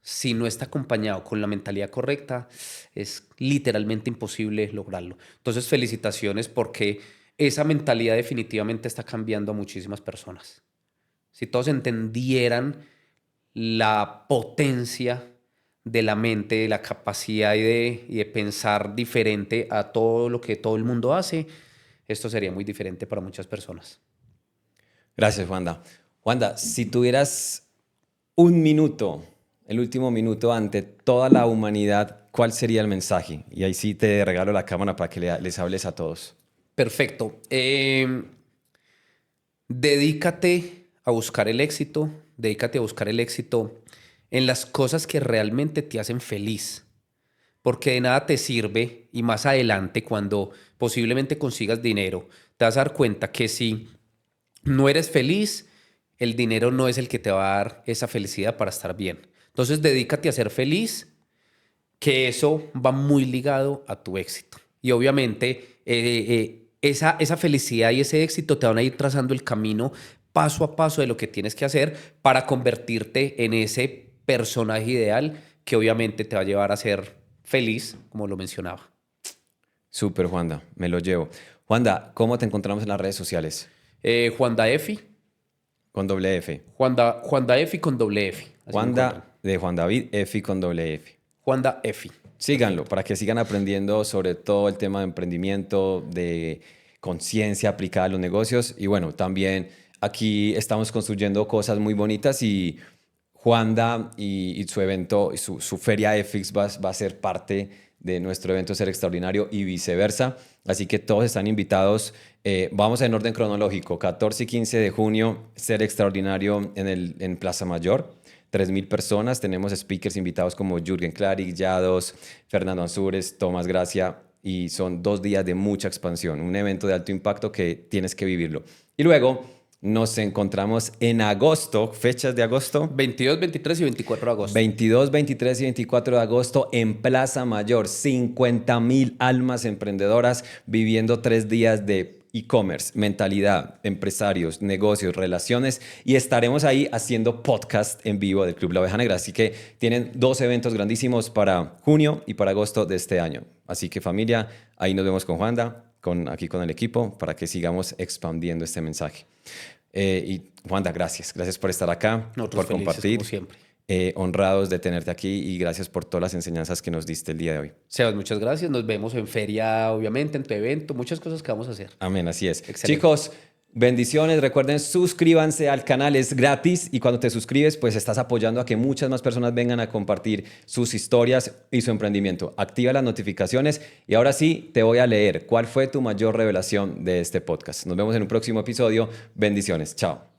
si no está acompañado con la mentalidad correcta, es literalmente imposible lograrlo. Entonces, felicitaciones porque esa mentalidad definitivamente está cambiando a muchísimas personas. Si todos entendieran la potencia de la mente, de la capacidad y de pensar diferente a todo lo que todo el mundo hace, esto sería muy diferente para muchas personas. Gracias, Wanda. Wanda, si tuvieras un minuto, el último minuto ante toda la humanidad, ¿cuál sería el mensaje? Y ahí sí te regalo la cámara para que les hables a todos. Perfecto. Dedícate a buscar el éxito, dedícate a buscar el éxito en las cosas que realmente te hacen feliz, porque de nada te sirve y más adelante cuando posiblemente consigas dinero, te vas a dar cuenta que si no eres feliz, el dinero no es el que te va a dar esa felicidad para estar bien. Entonces dedícate a ser feliz, que eso va muy ligado a tu éxito. Y obviamente esa felicidad y ese éxito te van a ir trazando el camino paso a paso de lo que tienes que hacer para convertirte en ese personaje ideal que obviamente te va a llevar a ser feliz, como lo mencionaba. Súper, Wanda, me lo llevo. Wanda, ¿cómo te encontramos en las redes sociales? Juanda Efi, Con doble F. Juanda Efi con doble F. Así me encuentran. Wanda de Juan David, Efi con doble F. Juanda Efi. Síganlo para que sigan aprendiendo sobre todo el tema de emprendimiento, de conciencia aplicada a los negocios. Y bueno, también aquí estamos construyendo cosas muy bonitas y Juanda y su evento, su feria EFIX va a ser parte de nuestro evento Ser Extraordinario y viceversa. Así que todos están invitados. Vamos en orden cronológico. 14 y 15 de junio, Ser Extraordinario en Plaza Mayor. 3.000 personas. Tenemos speakers invitados como Jürgen Klarik, Yados, Fernando Ansúrez, Tomás Gracia. Y son 2 días de mucha expansión. Un evento de alto impacto que tienes que vivirlo. Y luego nos encontramos en agosto, fechas de agosto. 22, 23 y 24 de agosto. 22, 23 y 24 de agosto en Plaza Mayor. 50.000 almas emprendedoras viviendo 3 días de e-commerce, mentalidad, empresarios, negocios, relaciones, y estaremos ahí haciendo podcast en vivo del Club La Oveja Negra. Así que tienen 2 eventos grandísimos para junio y para agosto de este año. Así que familia, ahí nos vemos con Juanda, aquí con el equipo, para que sigamos expandiendo este mensaje. Y Juanda, gracias por estar acá, Nosotros por felices, compartir. como siempre. Honrados de tenerte aquí y gracias por todas las enseñanzas que nos diste el día de hoy. Sebas, muchas gracias. Nos vemos en feria, obviamente, en tu evento. Muchas cosas que vamos a hacer. Amén, así es. Excelente. Chicos, bendiciones. Recuerden, suscríbanse al canal, es gratis. Y cuando te suscribes, pues estás apoyando a que muchas más personas vengan a compartir sus historias y su emprendimiento. Activa las notificaciones y ahora sí te voy a leer cuál fue tu mayor revelación de este podcast. Nos vemos en un próximo episodio. Bendiciones. Chao.